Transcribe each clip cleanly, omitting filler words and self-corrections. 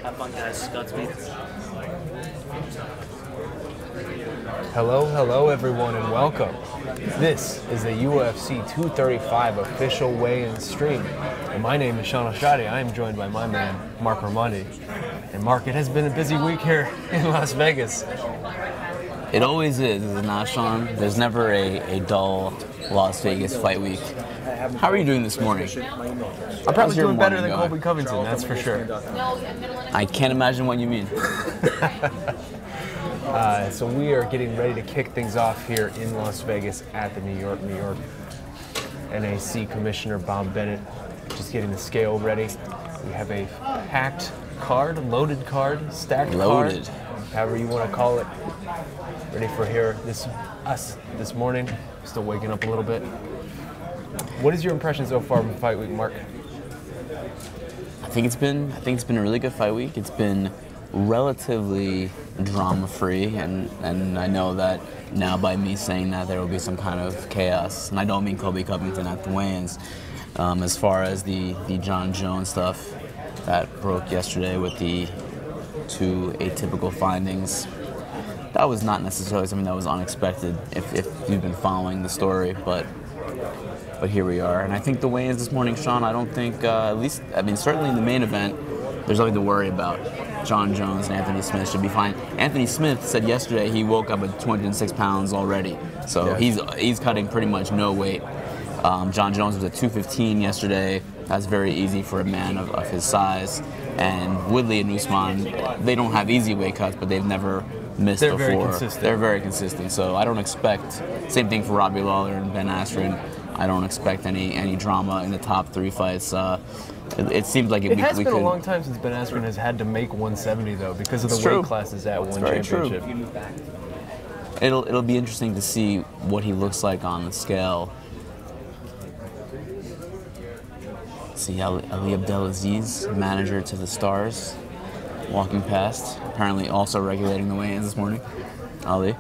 Have fun, guys. Godspeed. Hello everyone, and welcome. This is the UFC 235 official weigh-in stream. And my name is Sean Oshadi. I am joined by my man, Mark Ramondi. And Mark, it has been a busy week here in Las Vegas. It always is it not, Sean? There's never a dull Las Vegas fight week. How are you doing this morning? I'm probably doing better than Colby Covington, that's for sure. I can't imagine what you mean. So we are getting ready to kick things off here in Las Vegas at the New York NAC Commissioner Bob Bennett. Just getting the scale ready. We have a packed card, loaded card, stacked card, however you want to call it. Ready for us this morning. Still waking up a little bit. What is your impression so far from fight week, Mark? I think it's been a really good fight week. It's been relatively drama-free, and I know that now by me saying that there will be some kind of chaos, and I don't mean Colby Covington at the weigh-ins. As far as the Jon Jones stuff that broke yesterday with the two atypical findings, that was not necessarily something that was unexpected if you've been following the story, but here we are. And I think the weigh-ins this morning, Sean, I don't think, certainly in the main event, there's nothing to worry about. Jon Jones and Anthony Smith should be fine. Anthony Smith said yesterday he woke up at 206 pounds already, so he's cutting pretty much no weight. Jon Jones was at 215 yesterday. That's very easy for a man of his size. And Woodley and Usman, they don't have easy weight cuts, but they've never missed before. Very consistent. They're very consistent. So I don't expect, same thing for Robbie Lawler and Ben Askren, I don't expect any drama in the top three fights. It seems like it has been a long time since Ben Askren has had to make 170 though, because of the weight classes at one championship. It'll be interesting to see what he looks like on the scale. See Ali Abdelaziz, manager to the Stars, walking past, apparently also regulating the weigh-ins this morning. Ali.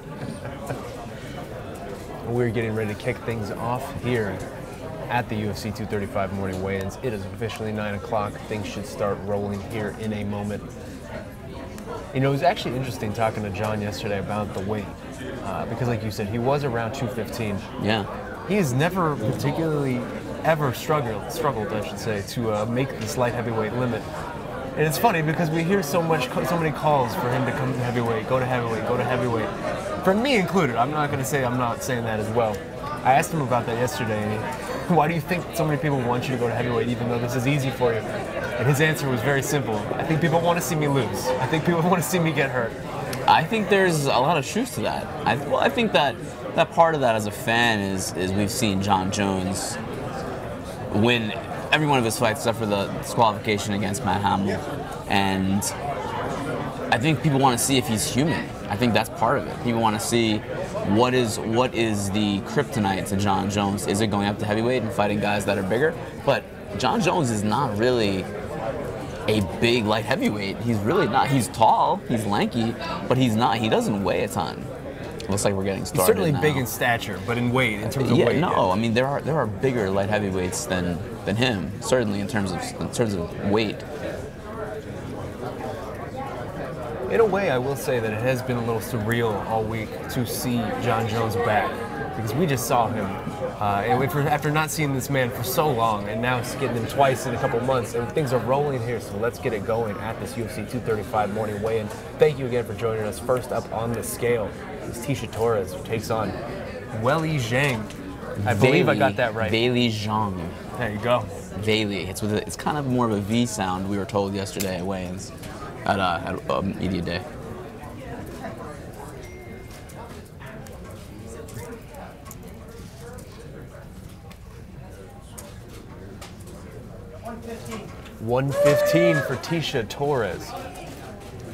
We're getting ready to kick things off here at the UFC 235 morning weigh-ins. It is officially 9 o'clock. Things should start rolling here in a moment. You know, it was actually interesting talking to Jon yesterday about the weight, because like you said, he was around 215. Yeah. He has never particularly ever struggled, I should say, to make this light heavyweight limit. And it's funny because we hear so many calls for him to come to heavyweight, go to heavyweight, go to heavyweight. For me included, I'm not saying that as well. I asked him about that yesterday, and why do you think so many people want you to go to heavyweight even though this is easy for you? And his answer was very simple. I think people want to see me lose. I think people want to see me get hurt. I think there's a lot of truth to that. I think that part of that as a fan is we've seen Jon Jones win every one of his fights except for the disqualification against Matt Hamill, and I think people want to see if he's human. I think that's part of it. People want to see what is the kryptonite to Jon Jones. Is it going up to heavyweight and fighting guys that are bigger? But Jon Jones is not really a big light heavyweight. He's really not. He's tall, he's lanky, but he's not. He doesn't weigh a ton. Looks like we're getting started. He's certainly now. Big in stature, but in weight, in terms of weight. No, I mean there are bigger light heavyweights than him. Certainly in terms of weight. In a way, I will say that it has been a little surreal all week to see Jon Jones back, because we just saw him after not seeing this man for so long, and now getting him twice in a couple months, and things are rolling here. So let's get it going at this UFC 235 morning weigh-in. Thank you again for joining us. First up on the scale is Tecia Torres, who takes on Weili Zhang. I believe I got that right. Weili Zhang. There you go. Weili. It's kind of more of a V sound. We were told yesterday at weigh-ins. At media day. $115 for Tecia Torres.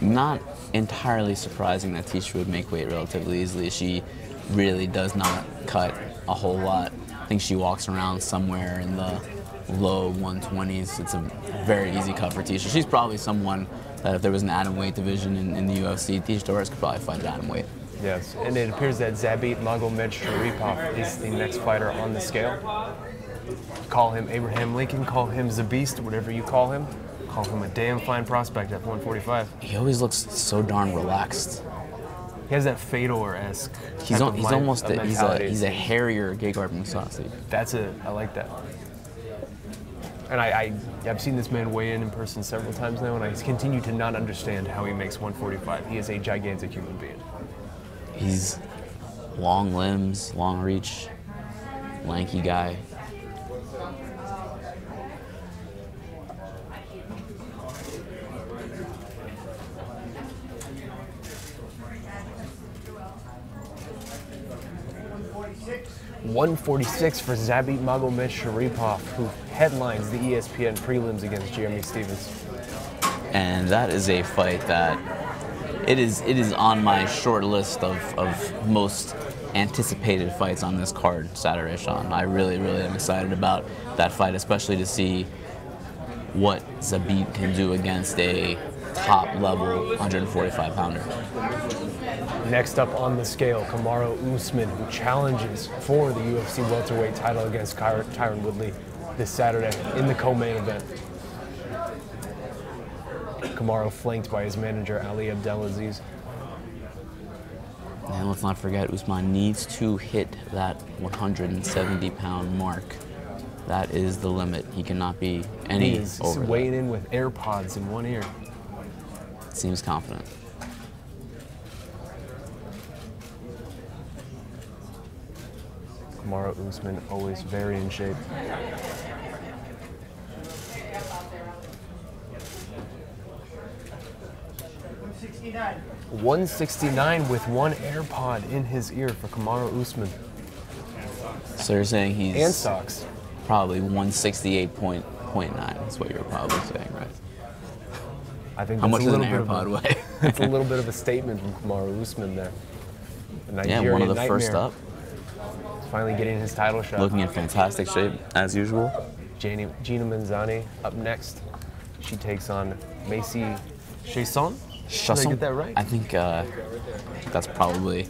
Not entirely surprising that Tecia would make weight relatively easily. She really does not cut a whole lot. I think she walks around somewhere in the low 120s. It's a very easy cut for Tecia. She's probably someone that if there was an atomweight division in the UFC, Tecia Torres could probably fight at atomweight. Yes, and it appears that Zabit Magomedsharipov is the next fighter on the scale. Call him Abraham Lincoln, call him Zabist, whatever you call him. Call him a damn fine prospect at 145. He always looks so darn relaxed. He has that Fedor-esque. He's a hairier Gegard Mousasi. I like that. And I've seen this man weigh in person several times now, and I continue to not understand how he makes 145. He is a gigantic human being. He's long limbs, long reach, lanky guy. $146 for Zabit Magomedsharipov, who headlines the ESPN prelims against Jeremy Stephens. And that is a fight that it is on my short list of most anticipated fights on this card Saturday, Sean. I really, really am excited about that fight, especially to see what Zabit can do against a top-level 145-pounder. Next up on the scale, Kamaru Usman, who challenges for the UFC welterweight title against Tyron Woodley this Saturday in the co-main event. Kamaru flanked by his manager, Ali Abdelaziz. And let's not forget, Usman needs to hit that 170-pound mark. That is the limit. He cannot be any over that. Weighing in with AirPods in one ear. Seems confident. Kamaru Usman always very in shape. $169 with one AirPod in his ear for Kamaru Usman. So you're saying he's... And socks. Probably 168.9 is what you're probably saying, right? I think how much does an AirPod weigh? It's a little bit of a statement from Kamaru Usman there. Yeah, one of the first up. Finally getting his title shot. Looking in fantastic shape, as usual. Gina Manzani up next. She takes on Macy Chiasson. Did I get that right? I think that's probably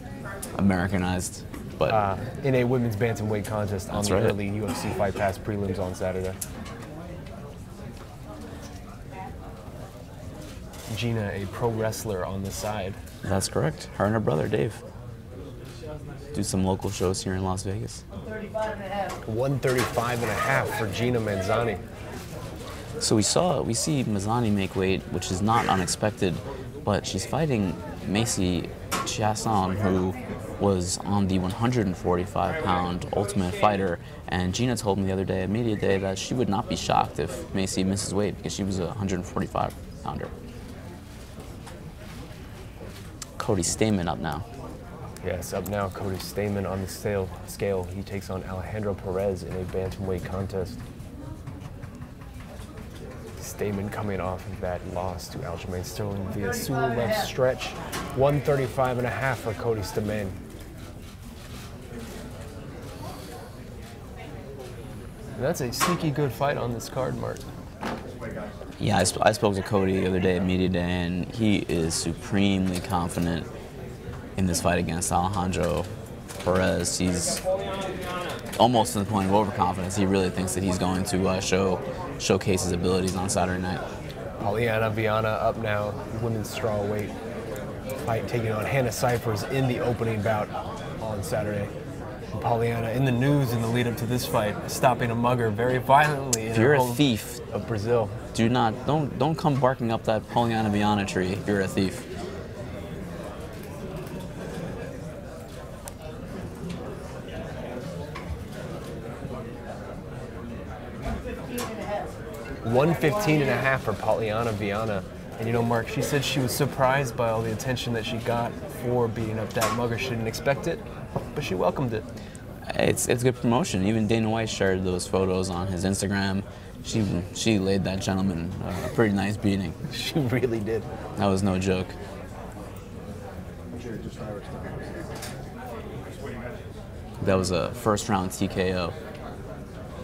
Americanized. But in a women's bantamweight contest on the right. early UFC Fight Pass prelims on Saturday. Gina, a pro wrestler on the side. That's correct. Her and her brother, Dave. Do some local shows here in Las Vegas. 135 and a half for Gina Manzani. So we see Manzani make weight, which is not unexpected, but she's fighting Macy Chiasson, who was on the 145-pound Ultimate Fighter, and Gina told me the other day at Media Day that she would not be shocked if Macy misses weight because she was a 145-pounder. Cody Stamann up now. Yes, up now, Cody Stamann on the scale. He takes on Alejandro Perez in a bantamweight contest. Stamann coming off of that loss to Aljamain Sterling via Sewell left stretch. 135 and a half for Cody Stamann. And that's a sneaky good fight on this card, Mark. Yeah, I spoke to Cody the other day at Media Day, and he is supremely confident in this fight against Alejandro Perez. He's almost to the point of overconfidence. He really thinks that he's going to showcase his abilities on Saturday night. Polyana Viana up now, women's strawweight fight, taking on Hannah Cyphers in the opening bout on Saturday. And Polyana in the news in the lead up to this fight, stopping a mugger very violently. If you're a thief of Brazil, don't come barking up that Polyana Viana tree if you're a thief. $115 and a half for Polyana Viana. And you know, Mark, she said she was surprised by all the attention that she got for beating up that mugger. She didn't expect it, but she welcomed it. It's good promotion. Even Dana White shared those photos on his Instagram. She laid that gentleman a pretty nice beating. She really did. That was no joke. That was a first-round TKO.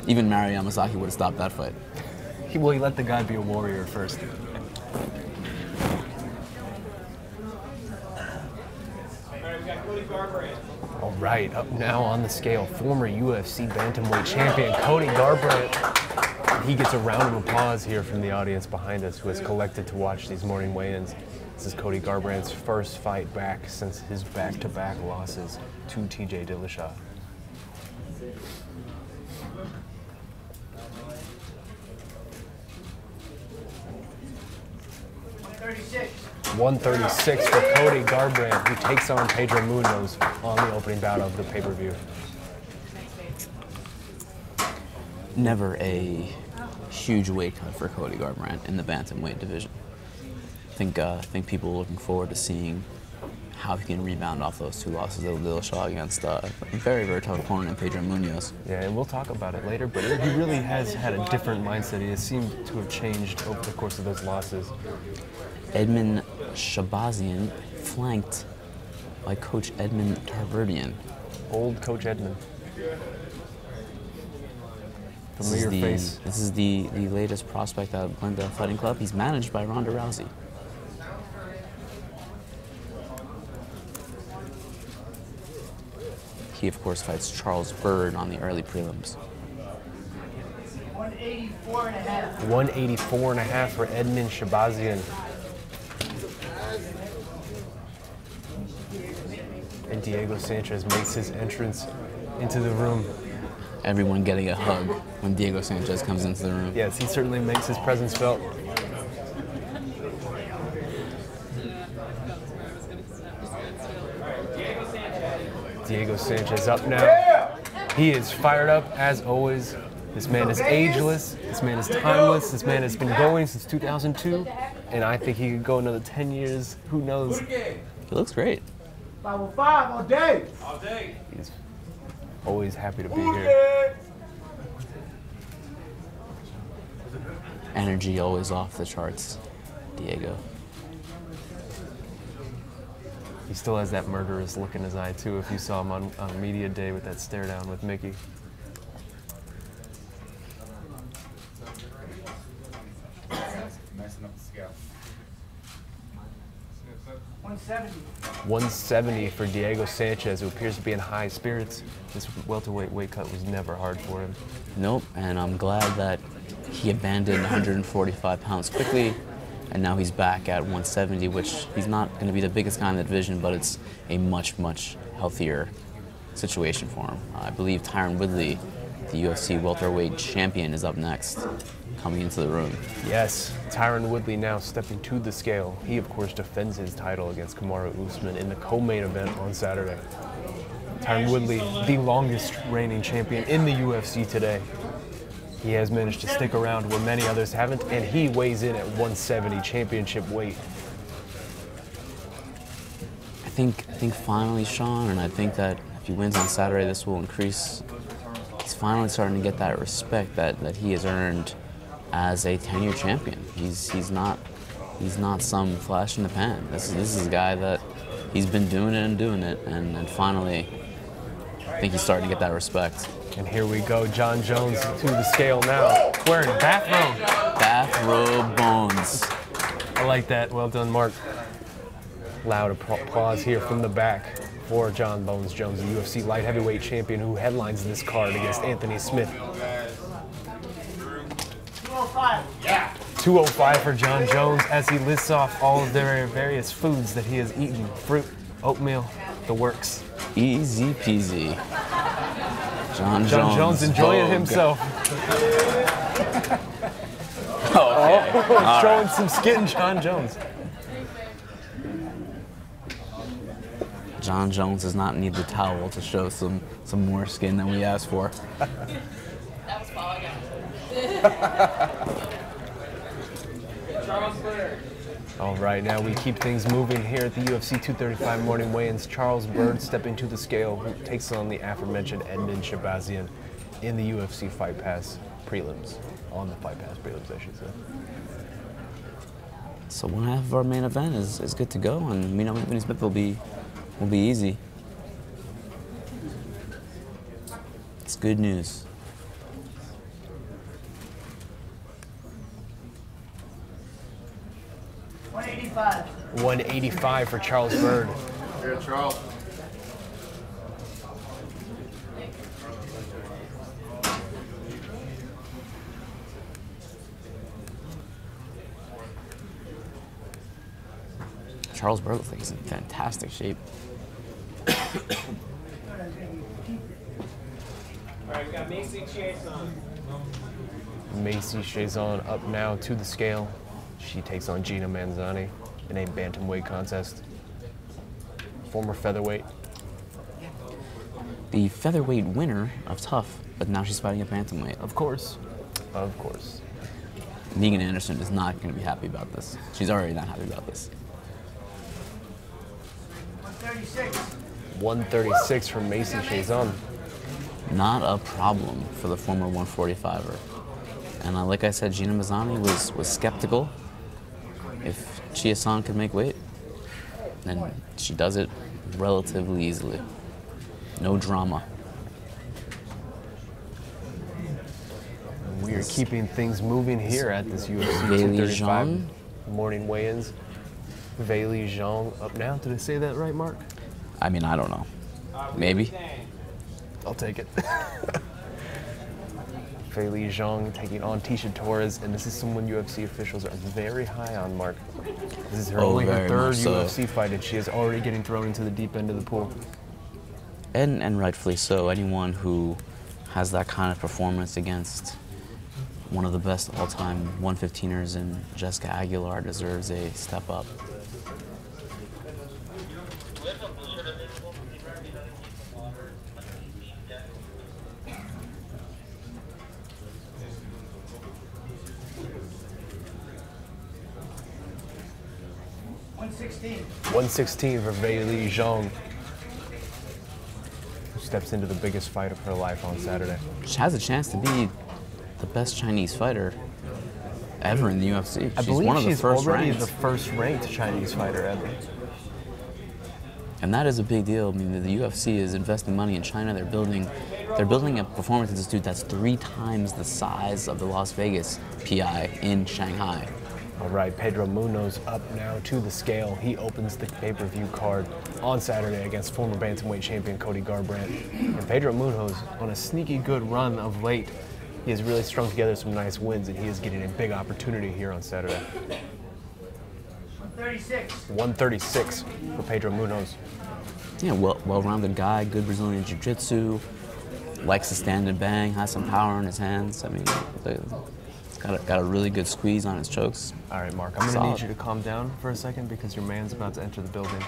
Even Mario Yamasaki would have stopped that fight. He let the guy be a warrior first. All right, up now on the scale, former UFC bantamweight champion Cody Garbrandt He gets a round of applause here from the audience behind us who has collected to watch these morning weigh-ins. This is Cody Garbrandt's first fight back since his back-to-back losses to TJ Dillashaw. 136 for Cody Garbrandt, who takes on Pedro Munoz on the opening bout of the pay-per-view. Never a huge weight cut for Cody Garbrandt in the bantamweight division. I think people are looking forward to seeing how he can rebound off those two losses of Dillashaw against a very, very tough opponent in Pedro Munoz. Yeah, and we'll talk about it later, but he really has had a different mindset. He has seemed to have changed over the course of those losses. Edmund Shabazian, flanked by Coach Edmund Tarverdian. Old Coach Edmund. Familiar face. This is the latest prospect out of Glendale Fighting Club. He's managed by Ronda Rousey. He, of course, fights Charles Byrd on the early prelims. 184.5. 184.5 for Edmund Shabazian. And Diego Sanchez makes his entrance into the room. Everyone getting a hug when Diego Sanchez comes into the room. Yes, he certainly makes his presence felt. Diego Sanchez up now. He is fired up as always. This man is ageless. This man is timeless. This man has been going since 2002, and I think he could go another 10 years. Who knows? He looks great. 505 all day. All day. He's always happy to be here. Energy always off the charts, Diego. He still has that murderous look in his eye, too, if you saw him on media day with that stare down with Mickey. Messing up the scale. 170. 170 for Diego Sanchez, who appears to be in high spirits. This welterweight weight cut was never hard for him. Nope, and I'm glad that he abandoned 145 pounds quickly, and now he's back at 170, which he's not going to be the biggest guy in the division, but it's a much, much healthier situation for him. I believe Tyron Woodley, the UFC welterweight champion, is up next, coming into the room. Yes, Tyron Woodley now stepping to the scale. He, of course, defends his title against Kamaru Usman in the co-main event on Saturday. Tyron Woodley, the longest reigning champion in the UFC today. He has managed to stick around where many others haven't, and he weighs in at 170 championship weight. I think finally, Sean, and I think that if he wins on Saturday, this will increase. He's finally starting to get that respect that he has earned as a 10-year champion. He's not some flash in the pan. This is a guy that he's been doing it, and finally, I think he's starting to get that respect. And here we go, Jon Jones to the scale now, wearing bathrobe. Bathrobe bones. I like that. Well done, Mark. Loud applause here from the back for Jon Bones Jones, the UFC light heavyweight champion who headlines this card against Anthony Smith. 205. Yeah. 205 for Jon Jones as he lists off all of their various foods that he has eaten. Fruit, oatmeal, the works. Easy peasy. Jon Jones enjoying himself. Showing some skin, Jon Jones. Jon Jones does not need the towel to show some more skin than we asked for. That was Paul again. All right, now we keep things moving here at the UFC 235 morning weigh-ins. Charles Byrd stepping to the scale, who takes on the aforementioned Edmund Shabazian in the UFC Fight Pass prelims. On the Fight Pass prelims, I should say. So one half of our main event is good to go, and we know Anthony Smith will be easy. It's good news. $185. 185 for Charles Byrd. Here, Charles. Charles Burr looks like he's in fantastic shape. All right, we got Macy Chiasson. Macy Chiasson up now to the scale. She takes on Gina Manzani in a bantamweight contest. Former featherweight. The featherweight winner of Tough, but now she's fighting a bantamweight. Of course. Of course. Megan Anderson is not going to be happy about this. She's already not happy about this. 136. 136 from Macy Chiasson. Not a problem for the former 145er. And like I said, Gina Manzani was skeptical if Chiasson could make weight. And she does it relatively easily. No drama. We are keeping things moving here at this UFC Weili 235 Zhang. morning weigh-ins. Weili Zhang up now. Did I say that right, Mark? I mean, I don't know. Maybe. I'll take it. Weili Zhang taking on Tisha Torres, and this is someone UFC officials are very high on, Mark. This is only her very third much so. UFC fight, and she is already getting thrown into the deep end of the pool. And rightfully so. Anyone who has that kind of performance against one of the best all-time 115ers in Jessica Aguilar deserves a step up. $116. 116 for Weili Zhang, who steps into the biggest fight of her life on Saturday. She has a chance to be the best Chinese fighter ever in the UFC. I She's believe one of the she's first already ranked. the first-ranked Chinese fighter ever. And that is a big deal. I mean, the UFC is investing money in China. They're building a performance institute that's 3 times the size of the Las Vegas PI in Shanghai. All right, Pedro Munoz up now to the scale. He opens the pay-per-view card on Saturday against former bantamweight champion Cody Garbrandt. And Pedro Munoz, on a sneaky good run of late, he has really strung together some nice wins, and he is getting a big opportunity here on Saturday. 136. 136 for Pedro Munoz. Yeah, well-rounded guy, good Brazilian jiu-jitsu, likes to stand and bang, has some power in his hands. I mean, got a really good squeeze on his chokes. All right, Mark, I'm going to Solid. need you to calm down for a second because your man's about to enter the building.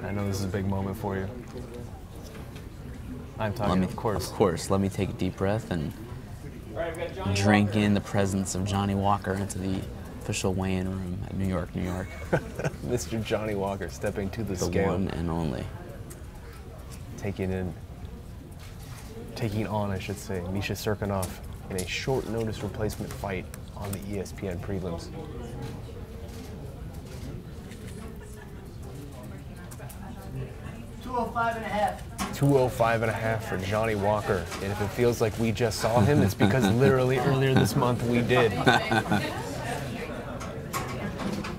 I know this is a big moment for you. I'm talking, of course. Of course, let me take a deep breath and drink in the presence of Johnny Walker into the official weigh-in room at New York, New York. Mr. Johnny Walker stepping to the The scale. one and only. Taking on, I should say, Misha Serkinov in a short notice replacement fight on the ESPN prelims. $205.5. 205.5 for Johnny Walker. And if it feels like we just saw him, it's because literally earlier this month we did.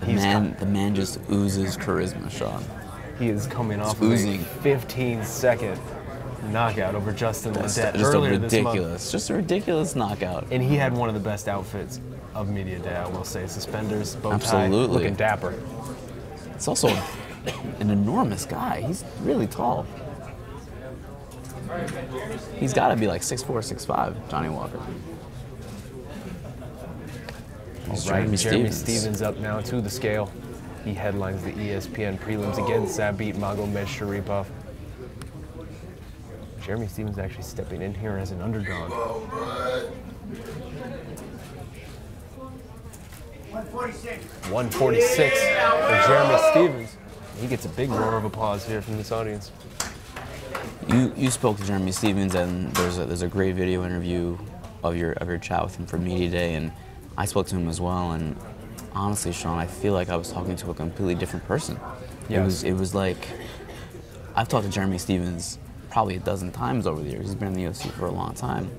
The man just oozes charisma, Sean. He is coming off It's of oozing. a 15-second knockout over Justin Ledet Just earlier this month. just a ridiculous knockout. And he had one of the best outfits of media day, I will say. Suspenders, bow tie, Absolutely. looking dapper. It's also an enormous guy. He's really tall. He's got to be like 6'4", 6'5", Johnny Walker. All right, Jeremy Stevens up now to the scale. He headlines the ESPN prelims against Zabit Magomedsharipov. Jeremy Stevens actually stepping in here as an underdog. 146. 146 for Jeremy Stevens. He gets a big roar of applause here from this audience. You spoke to Jeremy Stevens, and there's a great video interview of your chat with him for Media Day, and I spoke to him as well. And honestly, Sean, I feel like I was talking to a completely different person. Yes. It was like I've talked to Jeremy Stevens probably a dozen times over the years. He's been in the UFC for a long time,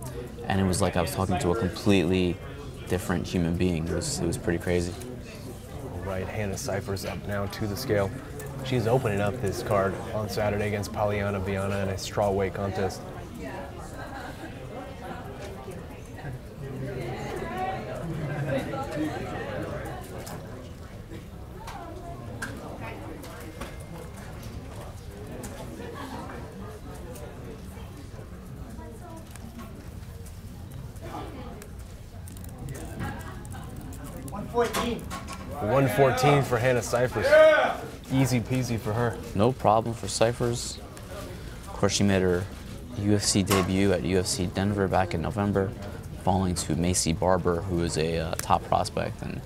and it was like I was talking to a completely different human being. It was pretty crazy. All right, Hannah Cypher's up now to the scale. She's opening up this card on Saturday against Polyana Viana in a strawweight contest. 114. 114 for Hannah Cyphers. Easy peasy for her. No problem for Cyphers. Of course, she made her UFC debut at UFC Denver back in November, falling to Macy Barber, who is a top prospect, and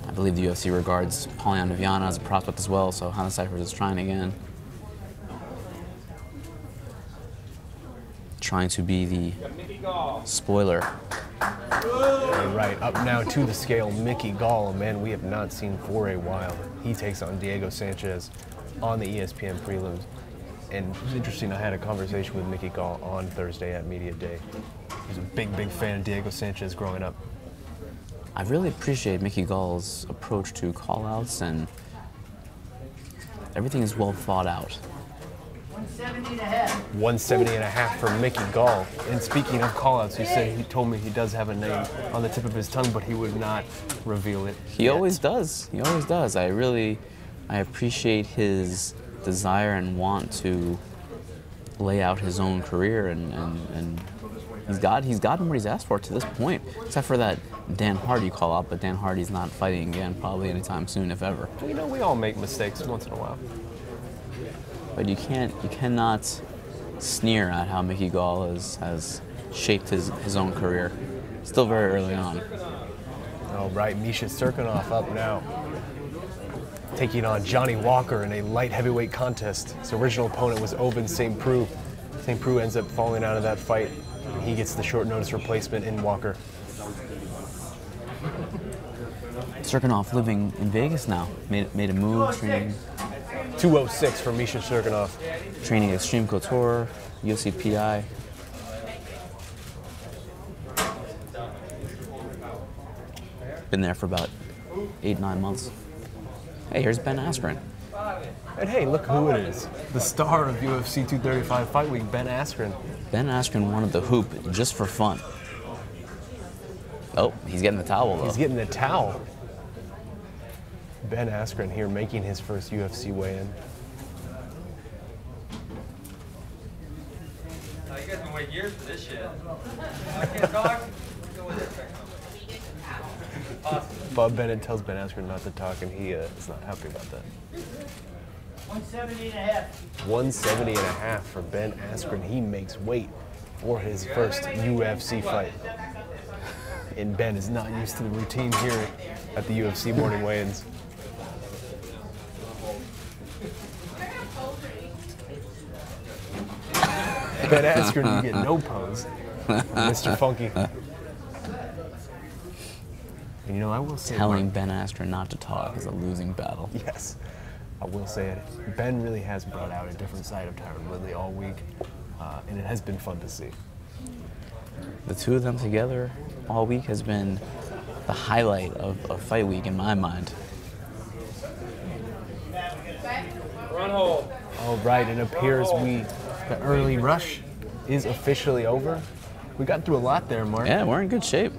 I believe the UFC regards Polyana Viana as a prospect as well, so Hannah Cyphers is trying again. Trying to be the spoiler. All right, up now to the scale, Mickey Gall, a man we have not seen for a while. He takes on Diego Sanchez on the ESPN prelims. And it was interesting, I had a conversation with Mickey Gall on Thursday at Media Day. He's a big, big fan of Diego Sanchez growing up. I really appreciate Mickey Gall's approach to call-outs, and everything is well thought out. 170 and a half. 170 and a half for Mickey Gall. And speaking of call-outs, he told me he does have a name on the tip of his tongue, but he would not reveal it. He always does. He always does. I appreciate his desire and want to lay out his own career, and he's gotten what he's asked for to this point, except for that Dan Hardy call-out, but Dan Hardy's not fighting again probably anytime soon, if ever. You know, we all make mistakes once in a while. But you cannot sneer at how Mickey Gall has shaped his own career. Still very early on. All right, Misha Serkinov up now, taking on Johnny Walker in a light heavyweight contest. His original opponent was Oven St. Preux. St. Preux ends up falling out of that fight, and he gets the short notice replacement in Walker. Serkinov living in Vegas now. Made a move, training 206 for Misha Serkinov. Training Extreme Couture, UFC PI. Been there for about 8-9 months. Hey, here's Ben Askren. And hey, look who it is. The star of UFC 235 Fight Week, Ben Askren. Ben Askren wanted the hoop just for fun. Oh, he's getting the towel though. He's getting the towel. Ben Askren here making his first UFC weigh-in. You guys been waiting years for this shit. I can't talk. Go with it. Awesome. Bob Bennett tells Ben Askren not to talk, and he is not happy about that. 170 and a half. 170 and a half for Ben Askren. He makes weight for his first UFC fight. And Ben is not used to the routine here at the UFC morning weigh-ins. Ben Askren, you get no pose from Mr. Funky. And you know, I will say, Telling Ben Askren not to talk is a losing battle. yes, I will say it. Ben really has brought out a different side of Tyron Woodley all week, and it has been fun to see. The two of them together all week has been the highlight of Fight Week in my mind. Run hold. All right, it appears the early rush is officially over. We got through a lot there, Mark. Yeah, we're in good shape.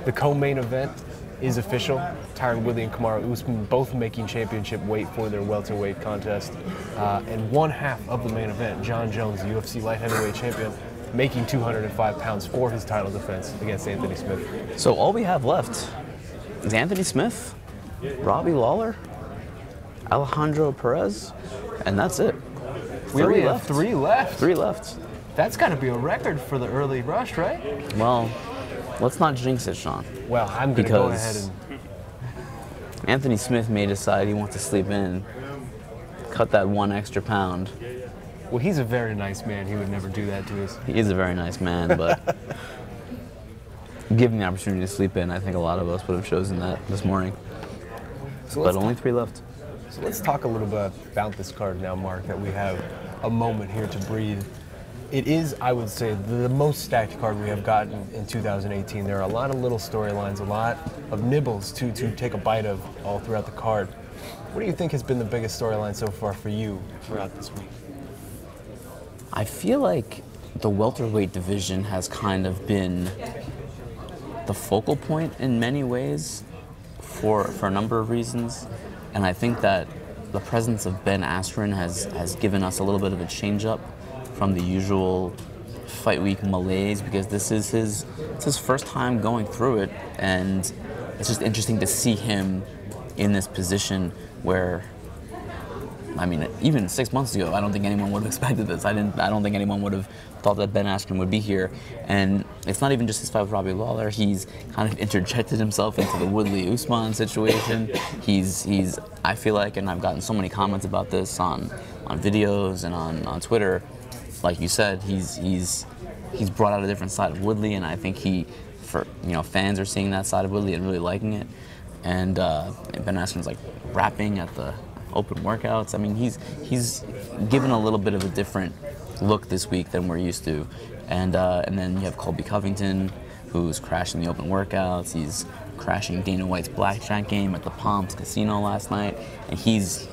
The co-main event is official. Tyron Woodley and Kamaru Usman both making championship weight for their welterweight contest. And one half of the main event, Jon Jones, the UFC light heavyweight champion, making 205 pounds for his title defense against Anthony Smith. So all we have left is Anthony Smith, Robbie Lawler, Alejandro Perez, and that's it. We only have 3 left. 3 left. That's got to be a record for the early rush, right? Well, let's not jinx it, Sean. Well, I'm going to go ahead and... Anthony Smith may decide he wants to sleep in, cut that 1 extra pound. Well, he's a very nice man. He would never do that to us. He is a very nice man, but given the opportunity to sleep in, I think a lot of us would have chosen that this morning. But only 3 left. So let's talk a little bit about this card now, Mark, that we have a moment here to breathe. It is, I would say, the most stacked card we have gotten in 2018. There are a lot of little storylines, a lot of nibbles to take a bite of all throughout the card. What do you think has been the biggest storyline so far for you throughout this week? I feel like the welterweight division has kind of been the focal point in many ways for a number of reasons. And I think that the presence of Ben Askren has given us a little bit of a change-up from the usual fight week malaise because it's his first time going through it, and it's just interesting to see him in this position where, I mean, even 6 months ago, I don't think anyone would have expected this. I don't think anyone would have thought that Ben Askren would be here. And it's not even just his fight with Robbie Lawler. He's kind of interjected himself into the Woodley-Usman situation. He's I feel like, and I've gotten so many comments about this on videos and on Twitter. Like you said, he's brought out a different side of Woodley, and I think fans are seeing that side of Woodley and really liking it. And Ben Askren's like rapping at the open workouts. I mean, he's given a little bit of a different look this week than we're used to. And then you have Colby Covington, who's crashing the open workouts. He's crashing Dana White's blackjack game at the Palms Casino last night, and he's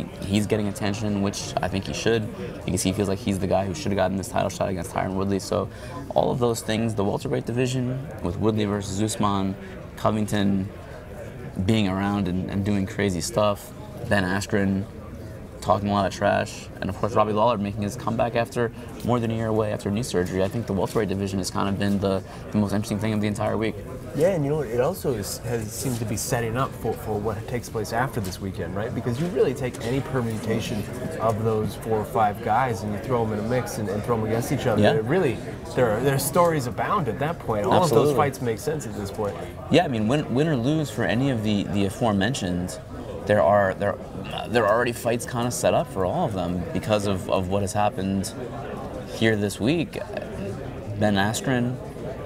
getting attention, which I think he should, because he feels like he's the guy who should have gotten this title shot against Tyron Woodley. So all of those things, the welterweight division with Woodley versus Usman, Covington being around and doing crazy stuff, Ben Askren talking a lot of trash, and of course Robbie Lawler making his comeback after more than a year away after knee surgery. I think the welterweight division has kind of been the most interesting thing of the entire week. Yeah, and you know what? It also has seemed to be setting up for what takes place after this weekend, right? Because you really take any permutation of those 4 or 5 guys and you throw them in a mix and throw them against each other. Yeah. There are stories abound at that point. All Absolutely. of those fights make sense at this point. Yeah, I mean, win or lose for any of the aforementioned, there are already fights kind of set up for all of them because of what has happened here this week. Ben Askren,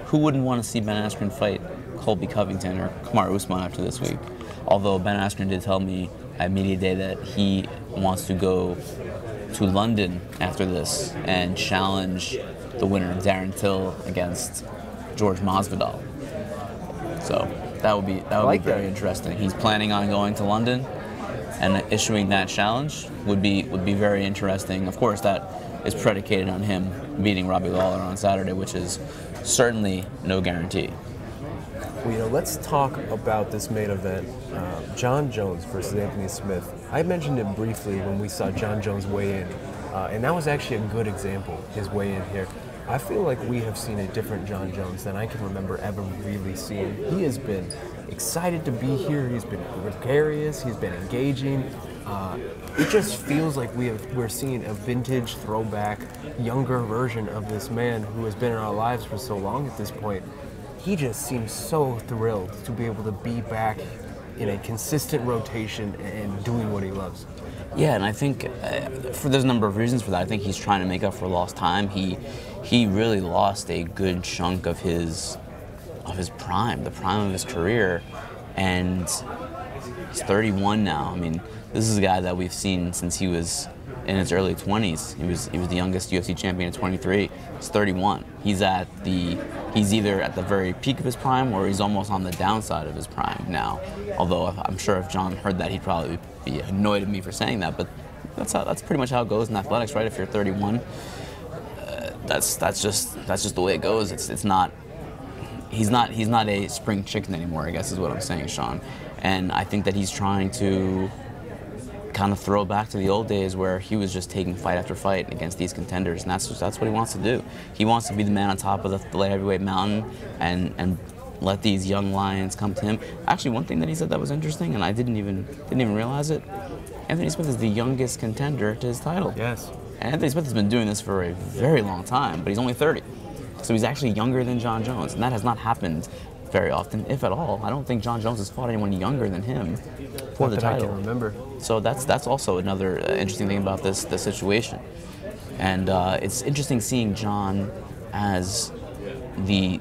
who wouldn't want to see Ben Askren fight Colby Covington or Kamaru Usman after this week? Although Ben Askren did tell me at media day that he wants to go to London after this and challenge the winner of Darren Till against George Masvidal. So that would be very interesting. He's planning on going to London, and issuing that challenge would be very interesting. Of course, that is predicated on him beating Robbie Lawler on Saturday, which is certainly no guarantee. Well, let's talk about this main event, Jon Jones versus Anthony Smith. I mentioned it briefly when we saw Jon Jones weigh in, and that was actually a good example, his weigh in here. I feel like we have seen a different Jon Jones than I can remember ever really seeing. He has been excited to be here. He's been gregarious. He's been engaging. It just feels like we're seeing a vintage, throwback, younger version of this man who has been in our lives for so long at this point. He just seems so thrilled to be able to be back in a consistent rotation and doing what he loves. Yeah, and I think there's a number of reasons for that. I think he's trying to make up for lost time. He really lost a good chunk of his prime, the prime of his career, and he's 31 now. I mean, this is a guy that we've seen since he was in his early 20s. He was the youngest UFC champion at 23. He's 31. He's either at the very peak of his prime or he's almost on the downside of his prime now. Although I'm sure if John heard that, he'd probably be annoyed at me for saying that. But that's pretty much how it goes in athletics, right? If you're 31, that's just the way it goes. He's not a spring chicken anymore, I guess is what I'm saying, Sean. And I think that he's trying to kind of throw back to the old days where he was just taking fight after fight against these contenders, and that's what he wants to do. He wants to be the man on top of the light heavyweight mountain and let these young lions come to him. Actually, one thing that he said that was interesting, and I didn't even realize it, Anthony Smith is the youngest contender to his title. Yes. And Anthony Smith has been doing this for a very long time, but he's only 30. So he's actually younger than Jon Jones, and that has not happened very often, if at all. I don't think Jon Jones has fought anyone younger than him for the title. I can remember. So that's also another interesting thing about this situation. And it's interesting seeing Jon as the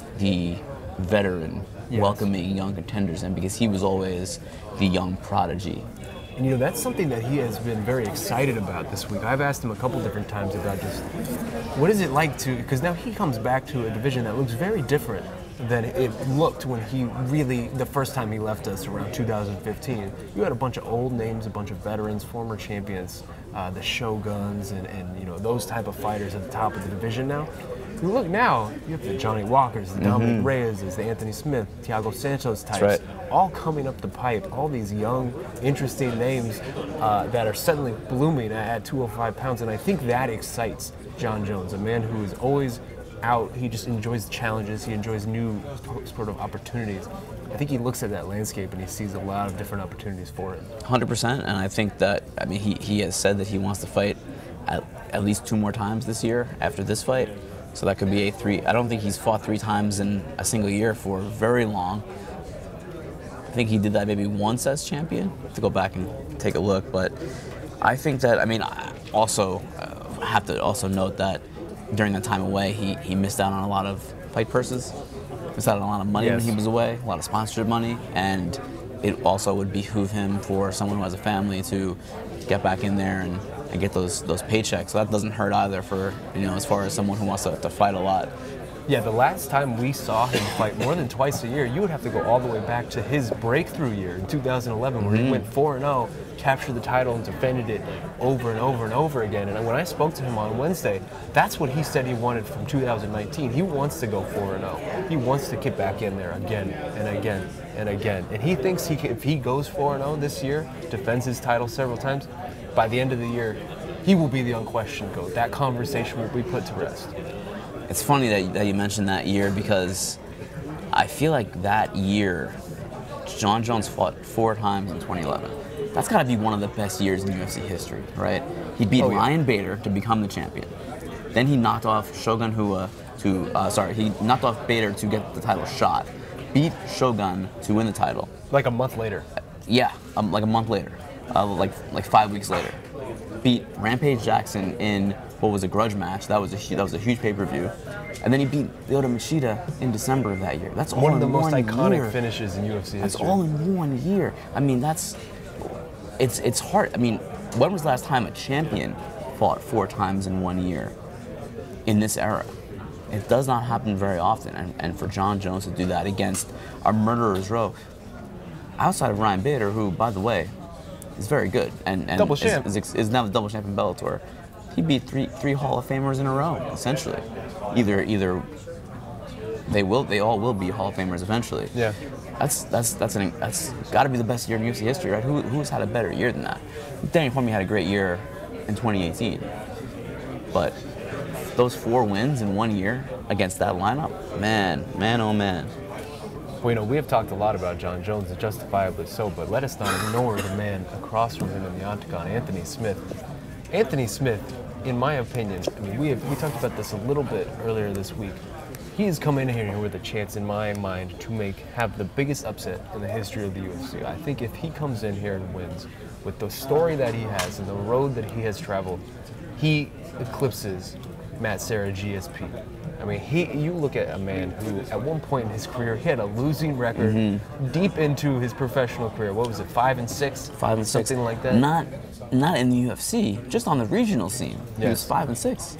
veteran, yes, welcoming young contenders in, because he was always the young prodigy. And that's something that he has been very excited about this week. I've asked him a couple different times about just what is it like to, because now he comes back to a division that looks very different than it looked when he really, the first time he left us around 2015. You had a bunch of old names, a bunch of veterans, former champions, the Shoguns, and those type of fighters at the top of the division now. You look now, you have the Johnny Walkers, the Dominic Reyes, the Anthony Smith, Thiago Santos types, right, all coming up the pipe, all these young, interesting names that are suddenly blooming at 205 pounds, and I think that excites Jon Jones, a man who has always out. He just enjoys the challenges. He enjoys new sort of opportunities. I think he looks at that landscape and he sees a lot of different opportunities for it. 100%, and I think that, I mean, he has said that he wants to fight at least 2 more times this year after this fight. So that could be a 3. I don't think he's fought 3 times in a single year for very long. I think he did that maybe once as champion. I have to go back and take a look, but I think that, I mean, I also have to also note that during that time away, he missed out on a lot of fight purses, missed out on a lot of money when he was away, a lot of sponsorship money, and it also would behoove him for someone who has a family to get back in there and get those paychecks. So that doesn't hurt either for, as far as someone who wants to fight a lot. Yeah, the last time we saw him fight more than twice a year, you would have to go all the way back to his breakthrough year in 2011, where he went 4-0, captured the title, and defended it over and over and over again. And when I spoke to him on Wednesday, that's what he said he wanted from 2019. He wants to go 4-0. He wants to get back in there again and again and again. And he thinks if he goes 4-0 this year, defends his title several times, by the end of the year, he will be the unquestioned GOAT. That conversation will be put to rest. It's funny that you mentioned that year, because I feel like that year, Jon Jones fought 4 times in 2011. That's got to be one of the best years in UFC history, right? He beat Ryan Bader to become the champion. Then he knocked off Shogun Rua he knocked off Bader to get the title shot. Beat Shogun to win the title. Like a month later. Yeah, like a month later, like 5 weeks later. Beat Rampage Jackson in what was a grudge match. That was a huge pay-per-view, and then he beat Lyoto Machida in December of that year. That's all one of the most iconic iconic finishes in UFC history. That's all in 1 year. I mean, it's hard. I mean, when was the last time a champion fought 4 times in 1 year in this era? It does not happen very often, and for Jon Jones to do that against a murderer's row, outside of Ryan Bader, who, by the way, is very good and double champ. Is now the double champ in Bellator. He beat three Hall of Famers in a row, essentially. Either they all will be Hall of Famers eventually. Yeah. That's got to be the best year in UFC history, right? Who's had a better year than that? Daniel Cormier had a great year in 2018, but those 4 wins in 1 year against that lineup, man, oh man. Well, we have talked a lot about Jon Jones, and justifiably so, but let us not ignore the man across from him in the octagon, Anthony Smith. Anthony Smith, in my opinion, I mean, we talked about this a little bit earlier this week. He has come in here with a chance, in my mind, to have the biggest upset in the history of the UFC. I think if he comes in here and wins, with the story that he has and the road that he has traveled, he eclipses Matt Serra GSP. I mean, you look at a man who, at one point in his career, he had a losing record deep into his professional career. What was it, 5-6? 5-6. Something like that? Not in the UFC, just on the regional scene. He was 5-6.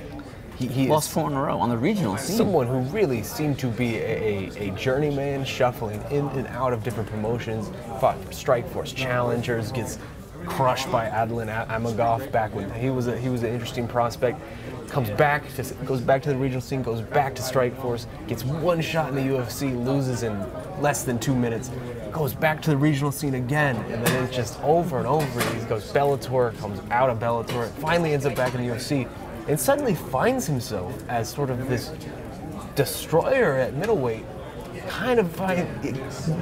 He lost 4 in a row on the regional scene. Someone who really seemed to be a journeyman, shuffling in and out of different promotions, fought for Strikeforce challengers, gets crushed by Adlan Amagov back when he was an interesting prospect. Goes back to the regional scene, goes back to Strikeforce, gets 1 shot in the UFC, loses in less than 2 minutes, goes back to the regional scene again, and then it's just over and over. He goes Bellator, comes out of Bellator, finally ends up back in the UFC, and suddenly finds himself as sort of this destroyer at middleweight,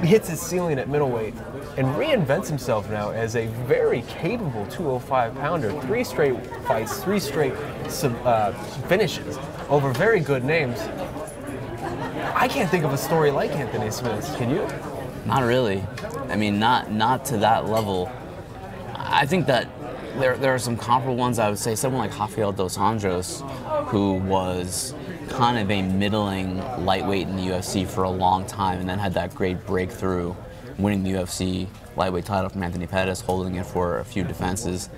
hits his ceiling at middleweight, and reinvents himself now as a very capable 205-pounder. 3 straight fights, 3 straight finishes over very good names. I can't think of a story like Anthony Smith's. Can you? Not really. I mean, not to that level. I think that there are some comparable ones. I would say someone like Rafael dos Anjos, who was kind of a middling lightweight in the UFC for a long time, and then had that great breakthrough, winning the UFC lightweight title from Anthony Pettis, holding it for a few defenses.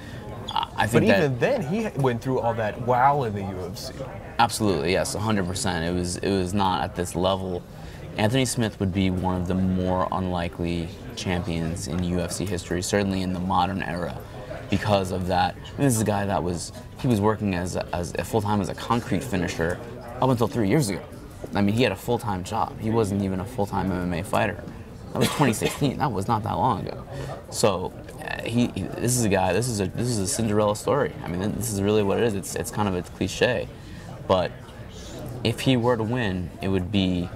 But even then, he went through all that while in the UFC. Absolutely, yes, 100%. It was not at this level. Anthony Smith would be one of the more unlikely champions in UFC history, certainly in the modern era, because of that. I mean, this is a guy that was working as a full-time as a concrete finisher up until 3 years ago. I mean, he had a full-time job. He wasn't even a full-time MMA fighter. That was 2016. That was not that long ago. So this is a guy. This is a Cinderella story. I mean, this is really what it is. It's kind of a cliche, but if he were to win, it would be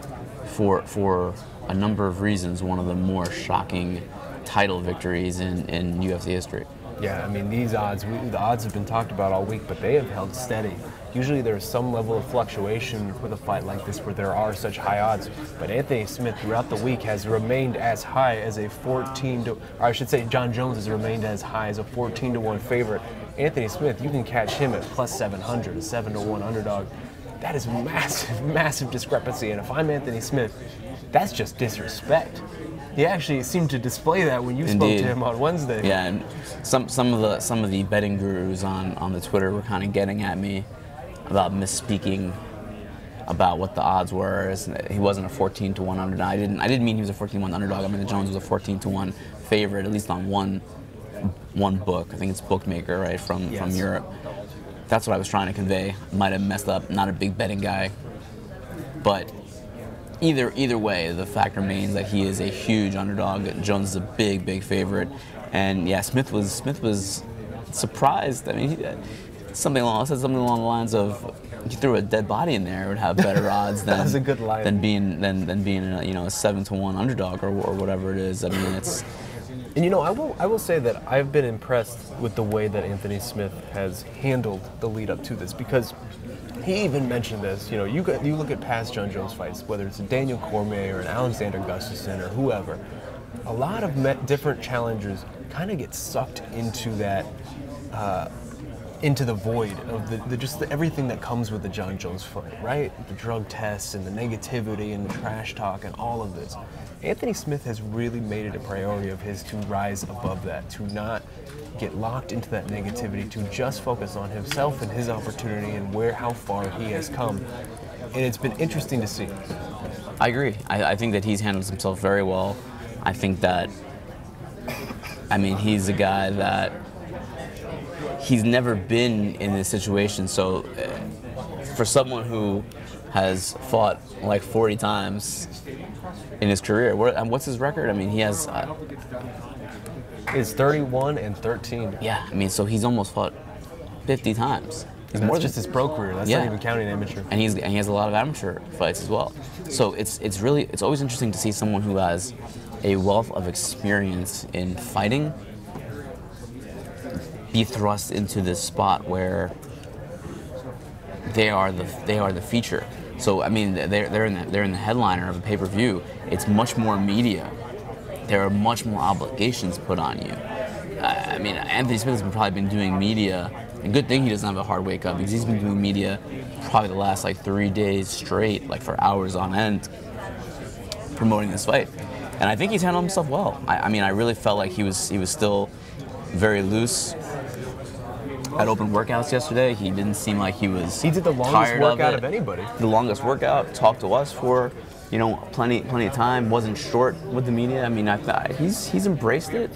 for a number of reasons one of the more shocking title victories in UFC history. Yeah, I mean, these odds, the odds have been talked about all week, but they have held steady. Usually there's some level of fluctuation with a fight like this where there are such high odds, but Anthony Smith throughout the week has remained as high as a 14 to, or I should say Jon Jones has remained as high as a 14-1 favorite. Anthony Smith, you can catch him at plus 700, a 7-1 underdog. That is massive, massive discrepancy, and if I'm Anthony Smith, that's just disrespect. He actually seemed to display that when you spoke to him on Wednesday. Yeah, and some of the betting gurus on the Twitter were kind of getting at me about misspeaking about what the odds were. He wasn't a 14-1 underdog. I didn't mean he was a 14-1 underdog. I mean Jones was a 14-1 favorite, at least on one book. I think it's Bookmaker, right, from Europe. That's what I was trying to convey. Might have messed up. Not a big betting guy, but either way, the fact remains that he is a huge underdog. Jones is a big favorite, and yeah, Smith was surprised. I mean, he said something along the lines of, if you threw a dead body in there, it would have better odds than That was a good line. than being a 7-1 underdog or whatever it is. I mean, it's. And I will say that I've been impressed with the way that Anthony Smith has handled the lead up to this, because he even mentioned this. You look at past Jon Jones fights, whether it's a Daniel Cormier or an Alexander Gustafsson or whoever, a lot of different challengers kind of get sucked into that, into the void of everything that comes with the Jon Jones fight, right? The drug tests and the negativity and the trash talk and all of this. Anthony Smith has really made it a priority of his to rise above that, to not get locked into that negativity, to just focus on himself and his opportunity and how far he has come. And it's been interesting to see. I agree. I think that he's handled himself very well. I think that, he's a guy that he's never been in this situation. So for someone who has fought like 40 times in his career, what's his record? I mean, he has... It's 31-13. Yeah, so he's almost fought 50 times. And that's just his pro career. That's not even counting amateur. And he has a lot of amateur fights as well. So it's always interesting to see someone who has a wealth of experience in fighting be thrust into this spot where they are the feature. So they're in the headliner of a pay-per-view. It's much more media. There are much more obligations put on you. Anthony Smith has probably been doing media, and good thing he doesn't have a hard wake up, because he's been doing media probably the last 3 days straight, for hours on end, promoting this fight. And I think he's handled himself well. I really felt like he was still very loose at open workouts yesterday. He didn't seem like he was He did the longest workout of anybody. The longest workout, talked to us for plenty of time, wasn't short with the media. He's embraced it,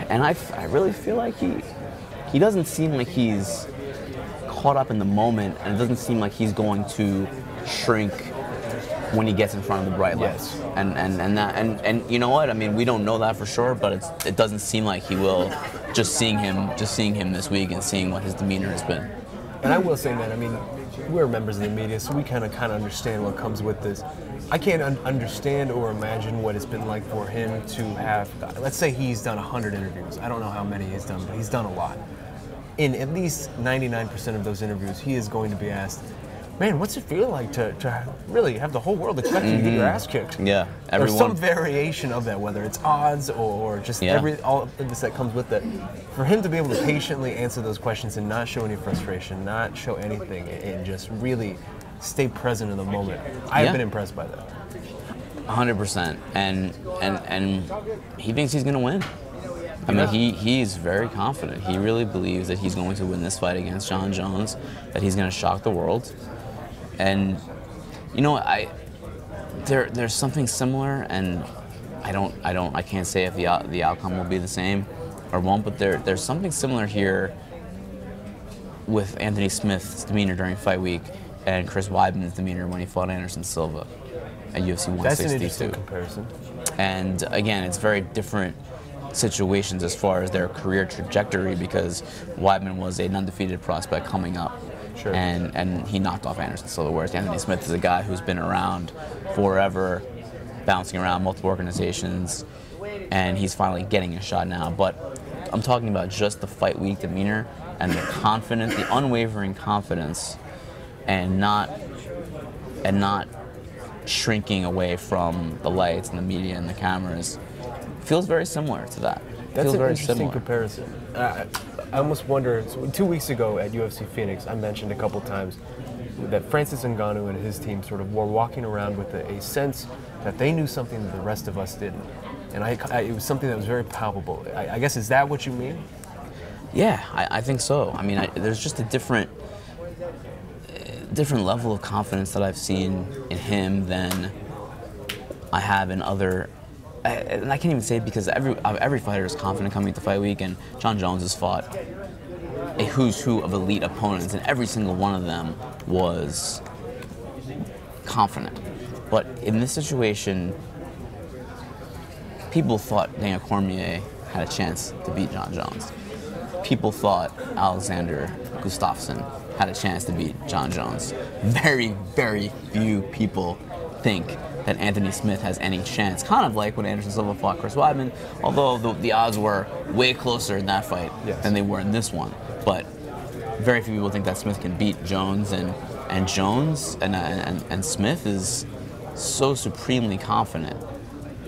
and I really feel like he doesn't seem like he's caught up in the moment, and it doesn't seem like he's going to shrink when he gets in front of the bright lights. Yes. And you know what? We don't know that for sure, but it doesn't seem like he will. Just seeing him this week and seeing what his demeanor has been. And I will say that, we're members of the media, so we kind of understand what comes with this. I can't understand or imagine what it's been like for him to have, let's say he's done 100 interviews. I don't know how many he's done, but he's done a lot. In at least 99% of those interviews, he is going to be asked, man, what's it feel like to really have the whole world expecting you to get your ass kicked? Yeah, everyone. Or some variation of that, whether it's odds or just all of this that comes with it. For him to be able to patiently answer those questions and not show any frustration, not show anything, and just really stay present in the moment, I've been impressed by that. 100%, and he thinks he's going to win. He's very confident. He really believes that he's going to win this fight against Jon Jones, that he's going to shock the world. And there's something similar, and I can't say if the outcome will be the same or won't, but there's something similar here with Anthony Smith's demeanor during fight week and Chris Weidman's demeanor when he fought Anderson Silva at UFC 162. That's an interesting comparison. And again, it's very different situations as far as their career trajectory, because Weidman was an undefeated prospect coming up, Sure. And he knocked off Anderson Silva, whereas Anthony Smith is a guy who's been around forever, bouncing around multiple organizations, and he's finally getting a shot now. But I'm talking about just the fight week demeanor and the confidence, the unwavering confidence, and not shrinking away from the lights and the media and the cameras. Feels very similar to that. That's Feels an very interesting similar. comparison. I almost wonder, so 2 weeks ago at UFC Phoenix, I mentioned a couple times that Francis Ngannou and his team sort of were walking around with a sense that they knew something that the rest of us didn't. And it was something that was very palpable. I guess, is that what you mean? Yeah, I think so. I mean, there's just a different level of confidence that I've seen in him than I have in other. And I can't even say it because every fighter is confident coming into fight week, and Jon Jones has fought a who's who of elite opponents, and every single one of them was confident. But in this situation, people thought Daniel Cormier had a chance to beat Jon Jones. People thought Alexander Gustafsson had a chance to beat Jon Jones. Very, very few people think that Anthony Smith has any chance. Kind of like when Anderson Silva fought Chris Weidman, although the odds were way closer in that fight than they were in this one. But very few people think that Smith can beat Jones, and Jones and Smith is so supremely confident,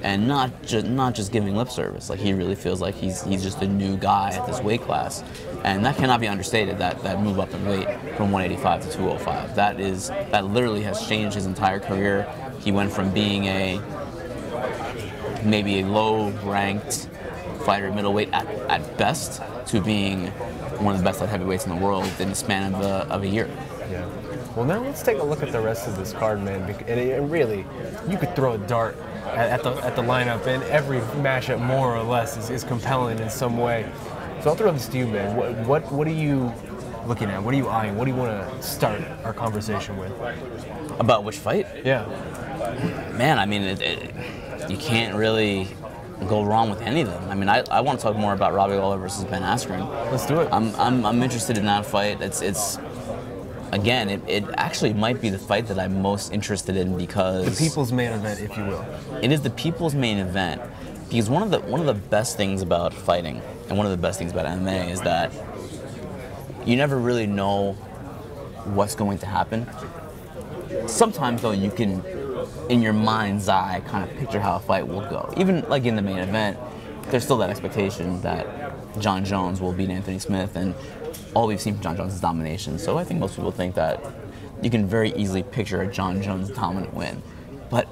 and not just giving lip service. Like, he really feels like he's just a new guy at this weight class, and that cannot be understated. That move up in weight from 185 to 205. That literally has changed his entire career. He went from being maybe a low-ranked fighter at middleweight at best to being one of the best light heavyweights in the world in the span of a year. Yeah. Well, now let's take a look at the rest of this card, man. And really, you could throw a dart at the lineup, and every matchup more or less is compelling in some way. So I'll throw this to you, man. What are you looking at? What are you eyeing? What do you want to start our conversation with? About which fight? Yeah. Man, I mean, you can't really go wrong with any of them. I mean, I want to talk more about Robbie Lawler versus Ben Askren. Let's do it. I'm interested in that fight. Again, it actually might be the fight that I'm most interested in because the people's main event, if you will. It is the people's main event because one of the best things about fighting and one of the best things about MMA is that you never really know what's going to happen. Sometimes, though, you can, in your mind's eye, kind of picture how a fight will go. Even like in the main event, there's still that expectation that Jon Jones will beat Anthony Smith, and all we've seen from Jon Jones is domination. So I think most people think that you can very easily picture a Jon Jones dominant win. But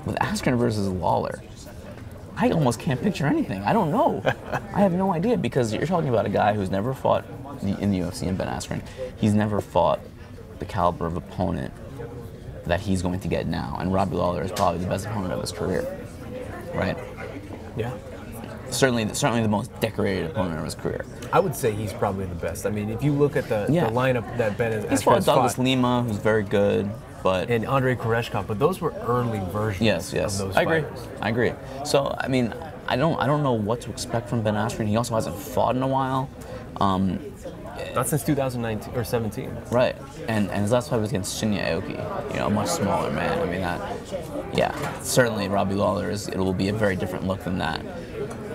with Askren versus Lawler, I almost can't picture anything. I don't know. I have no idea, because you're talking about a guy who's never fought in the UFC, and Ben Askren. He's never fought the caliber of opponent that he's going to get now. And Robbie Lawler is probably the best opponent of his career, right? Yeah. Certainly the most decorated opponent of his career. I would say he's probably the best. I mean, if you look at the lineup that Ben He's fought Douglas Lima, who's very good, but and Andrei Koreshkov, but those were early versions of those fighters. I agree. So, I mean, I don't know what to expect from Ben Askren. He also hasn't fought in a while. Not since 2019 or 17. Right, and his last fight was against Shinya Aoki, a much smaller man. I mean, certainly Robbie Lawler it will be a very different look than that.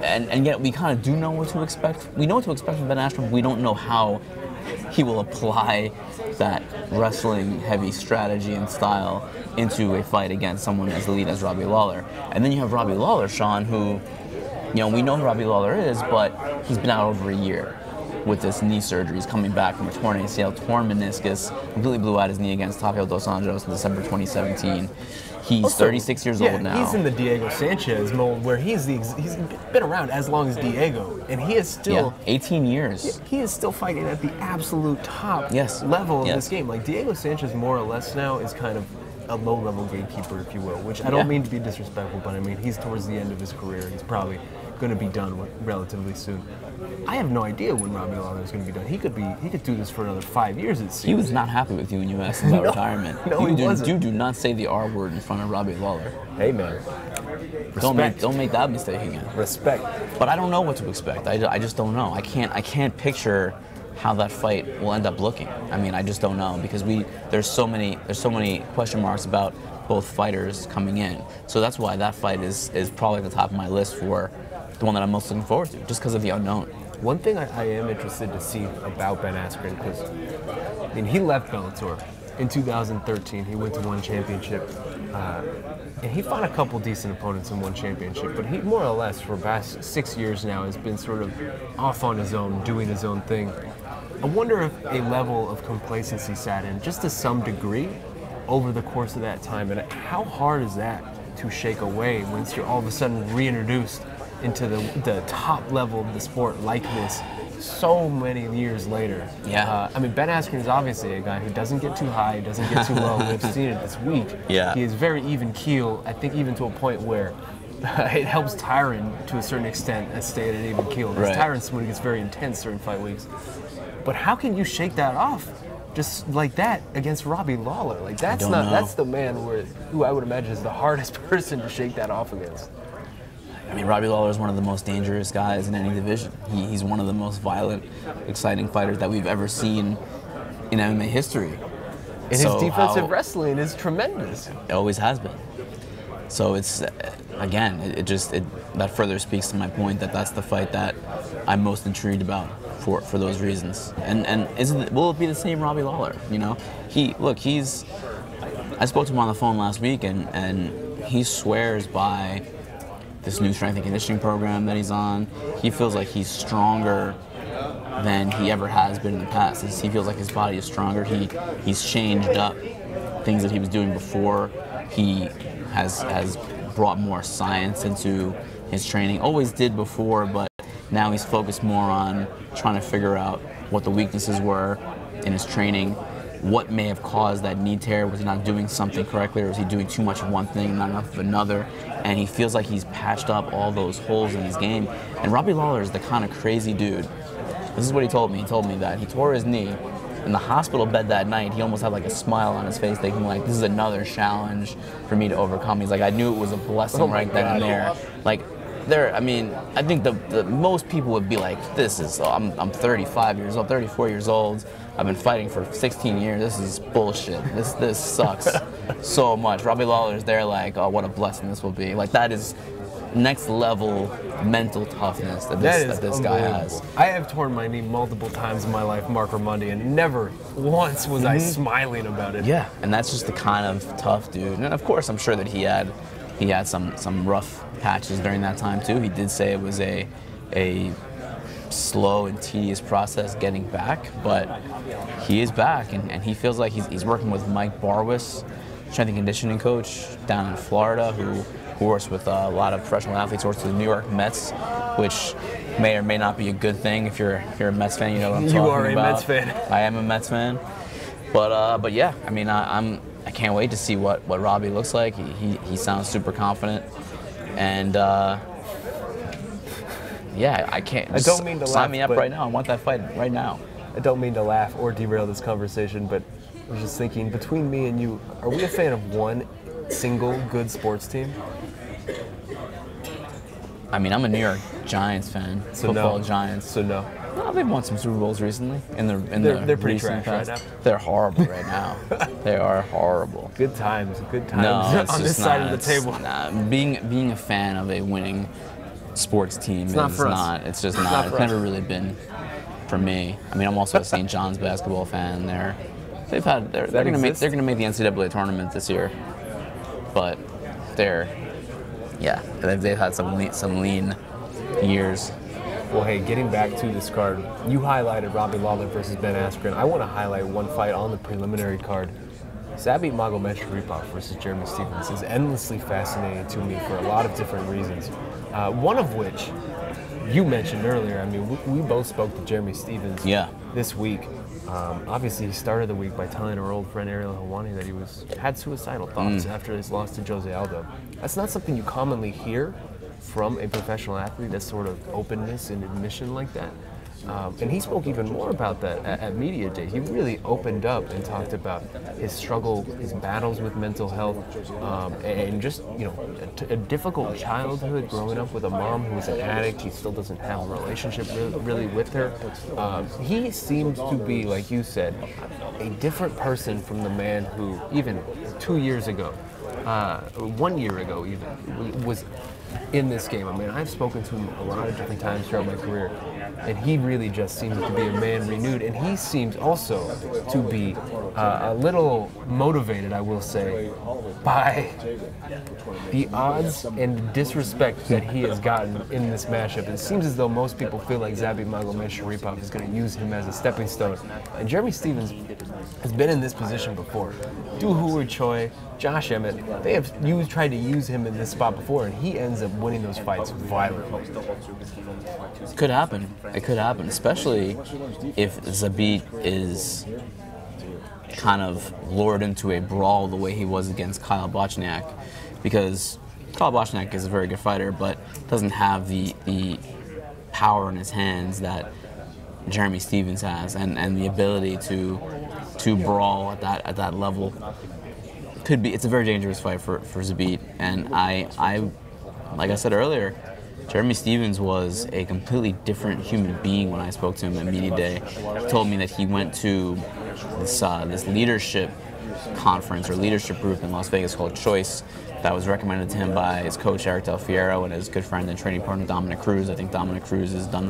And yet we kind of do know what to expect. We know what to expect from Ben Askren, but we don't know how he will apply that wrestling heavy strategy and style into a fight against someone as elite as Robbie Lawler. And then you have Robbie Lawler, Sean, who, we know who Robbie Lawler is, but he's been out over a year with this knee surgery. He's coming back from a torn ACL, torn meniscus, completely blew out his knee against Rafael dos Anjos in December 2017. He's 36 years old now. He's in the Diego Sanchez mold, where he's been around as long as Diego, and he is still 18 years. He is still fighting at the absolute top level of this game. Like, Diego Sanchez, more or less now, is kind of a low-level gatekeeper, if you will. Which I don't mean to be disrespectful, but I mean, he's towards the end of his career. He's probably going to be done relatively soon. I have no idea when Robbie Lawler is going to be done. He could do this for another 5 years, it seems. He was not happy with you when you asked about retirement. No, he wasn't. You do not say the R word in front of Robbie Lawler. Hey, man. Don't make that mistake again. Respect. But I don't know what to expect. I just don't know. I can't picture how that fight will end up looking. I mean, I just don't know because there's so many question marks about both fighters coming in. So that's why that fight is probably at the top of my list for the one that I'm most looking forward to, just because of the unknown. One thing I am interested to see about Ben Askren, because I mean, he left Bellator in 2013. He went to one championship, and he fought a couple decent opponents in one championship. But he more or less for the past 6 years now has been sort of off on his own, doing his own thing. I wonder if a level of complacency sat in, just to some degree, over the course of that time, and how hard is that to shake away once you're all of a sudden reintroduced into the top level of the sport like this so many years later. Yeah. I mean, Ben Askren is obviously a guy who doesn't get too high, doesn't get too low. We've seen it this week. Yeah. He is very even keel, I think even to a point where it helps Tyron to a certain extent to stay at an even keel. Because Tyron's swing gets very intense during fight weeks. But how can you shake that off just like that against Robbie Lawler? Like that's the man who I would imagine is the hardest person to shake that off against. I mean, Robbie Lawler is one of the most dangerous guys in any division. He's one of the most violent, exciting fighters that we've ever seen in MMA history. And his defensive wrestling is tremendous. It always has been. So it's, again, that further speaks to my point that that's the fight that I'm most intrigued about for those reasons. And will it be the same Robbie Lawler? You know, I spoke to him on the phone last week, and he swears by this new strength and conditioning program that he's on. He feels like he's stronger than he ever has been in the past. He feels like his body is stronger. He's changed up things that he was doing before. He has brought more science into his training. Always did before, but now he's focused more on trying to figure out what the weaknesses were in his training. What may have caused that knee tear? Was he not doing something correctly, or was he doing too much of one thing and not enough of another? And he feels like he's patched up all those holes in his game. And Robbie Lawler is the kind of crazy dude. This is what he told me. He told me that he tore his knee in the hospital bed that night. He almost had like a smile on his face, thinking like, this is another challenge for me to overcome. He's like, I knew it was a blessing right then and there. Like, I mean, I think the most people would be like, I'm 35 years old, 34 years old. I've been fighting for 16 years. This is bullshit. This sucks so much. Robbie Lawler's there like, oh, what a blessing this will be. Like, that is next level mental toughness that this guy has. I have torn my knee multiple times in my life, Mark Raimondi, and never once was I smiling about it. Yeah, and that's just the kind of tough dude. And of course, I'm sure that he had some rough patches during that time too. He did say it was a slow and tedious process getting back, but he is back, and he feels like he's working with Mike Barwis, strength and conditioning coach down in Florida, who works with a lot of professional athletes, works with the New York Mets, which may or may not be a good thing. If you're a Mets fan, you know what I'm talking about. You are a Mets fan. I am a Mets fan, but yeah, I mean, I can't wait to see what Robbie looks like. He sounds super confident, and yeah, I can't. I don't mean to laugh. Sign me up right now. I want that fight right now. I don't mean to laugh or derail this conversation, but I was just thinking, between me and you, are we a fan of one single good sports team? I mean, I'm a New York Giants fan. So football no. Giants. So no. Well, they've won some Super Bowls recently. They're pretty trash past. right now. They're horrible right now. They are horrible. Good times No, on this side of the table. Being a fan of a winning sports team It's not for us. It's just not. It's never really been for me. I mean, I'm also a St. John's basketball fan. They're going to make the NCAA tournament this year, but they've had some lean years. Well, hey, getting back to this card, you highlighted Robbie Lawler versus Ben Askren. I want to highlight one fight on the preliminary card. Sabit Magomedsharipov versus Jeremy Stephens is endlessly fascinating to me for a lot of different reasons. One of which you mentioned earlier. I mean, we both spoke to Jeremy Stephens this week. Obviously, he started the week by telling our old friend Ariel Helwani that he had suicidal thoughts after his loss to Jose Aldo. That's not something you commonly hear from a professional athlete, that sort of openness and admission like that. And he spoke even more about that at Media Day. He really opened up and talked about his struggle, his battles with mental health, and just, a difficult childhood growing up with a mom who was an addict. He still doesn't have a relationship really with her. He seems to be, like you said, a different person from the man who, even 2 years ago, 1 year ago even, was in this game. I mean, I've spoken to him a lot of different times throughout my career, and he really just seems to be a man renewed, and he seems also to be a little motivated, I will say, by the odds and disrespect that he has gotten in this matchup. It seems as though most people feel like Zabit Magomedsharipov is going to use him as a stepping stone, and Jeremy Stephens has been in this position before. Doo Hoo Choi, Josh Emmett, they have tried to use him in this spot before, and he ends up winning those fights violently. It could happen. It could happen, especially if Zabit is kind of lured into a brawl the way he was against Kyle Bochniak, because Kyle Bochniak is a very good fighter, but doesn't have the power in his hands that Jeremy Stephens has, and the ability to brawl at that level. It's a very dangerous fight for Zabit, and I like I said earlier, Jeremy Stephens was a completely different human being when I spoke to him at Media Day. He told me that he went to this leadership conference or leadership group in Las Vegas called Choice that was recommended to him by his coach Eric Del Fiero and his good friend and training partner Dominic Cruz. I think Dominic Cruz has done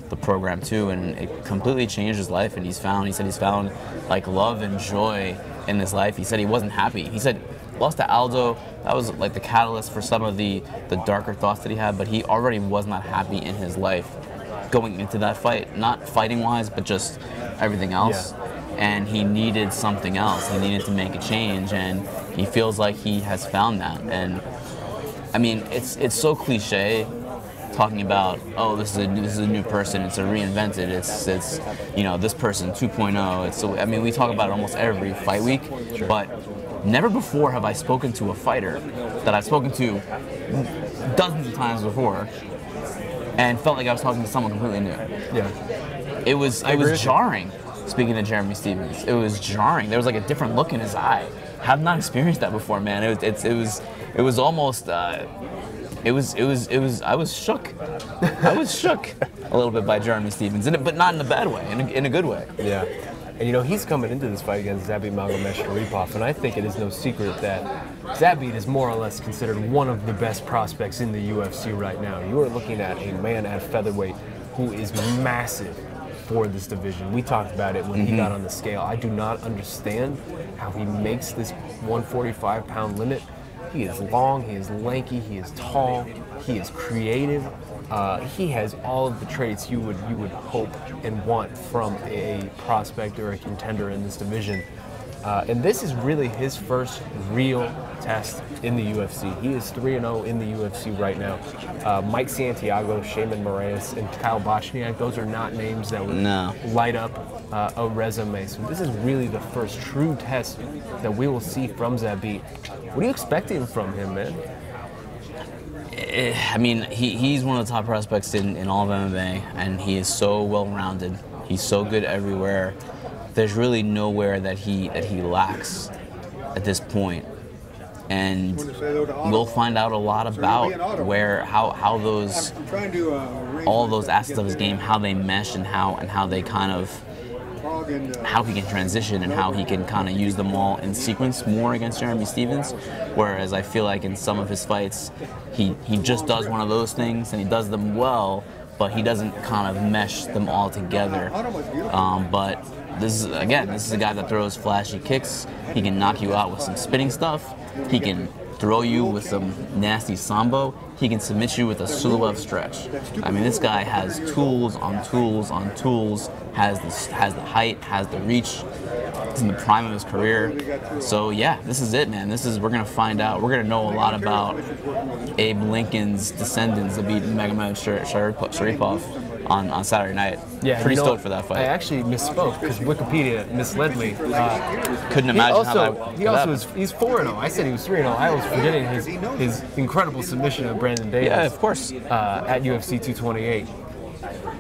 the program too, and it completely changed his life, and he said he's found like love and joy in his life. He said he wasn't happy. He said lost to Aldo, that was like the catalyst for some of the darker thoughts that he had, but he already was not happy in his life going into that fight, not fighting wise, but just everything else. Yeah. And he needed something else. He needed to make a change, and he feels like he has found that. And I mean, it's so cliche talking about, oh, this is a new person, it's a reinvented, it's this person 2.0. It's I mean, we talk about it almost every fight week, sure. But never before have I spoken to a fighter that I've spoken to dozens of times before and felt like I was talking to someone completely new. Yeah. It was jarring. Speaking to Jeremy Stephens, it was jarring. There was like a different look in his eye. I have not experienced that before, man. It was almost. I was shook. I was shook a little bit by Jeremy Stephens, but not in a bad way, in a good way. Yeah. And he's coming into this fight against Zabit Magomedsharipov, and I think it is no secret that Zabit is more or less considered one of the best prospects in the UFC right now. You are looking at a man at featherweight who is massive for this division. We talked about it when he got on the scale. I do not understand how he makes this 145-pound limit. He is long, he is lanky, he is tall, he is creative. He has all of the traits you would hope and want from a prospect or a contender in this division. And this is really his first real test in the UFC. He is 3-0 in the UFC right now. Mike Santiago, Shayman Moraes, and Kyle Bochniak, those are not names that would light up a resume. So this is really the first true test that we will see from Zabit. What are you expecting from him, man? I mean, he's one of the top prospects in all of MMA, and he is so well-rounded. He's so good everywhere. There's really nowhere that he lacks at this point. And we'll find out a lot about how those all those assets of his game, how they mesh, and how they kind of how he can transition and how he can kind of use them all in sequence more against Jeremy Stephens. Whereas I feel like in some of his fights, he just does one of those things and he does them well, but he doesn't kind of mesh them all together. But this is a guy that throws flashy kicks. He can knock you out with some spinning stuff. He can throw you with some nasty sambo. He can submit you with a Suloev stretch. I mean, this guy has tools on tools on tools, has the height, has the reach. He's in the prime of his career. So yeah, this is it, man. We're gonna find out. We're gonna know a lot about Abe Lincoln's descendants that beat Magomedsharipov on Saturday night. Yeah, pretty stoked for that fight. I actually misspoke because Wikipedia misled me. Couldn't imagine how that He also is. He's 4-0. I said he was 3-0. I was forgetting his incredible submission of Brandon Davis. Yeah, of course. At UFC 228.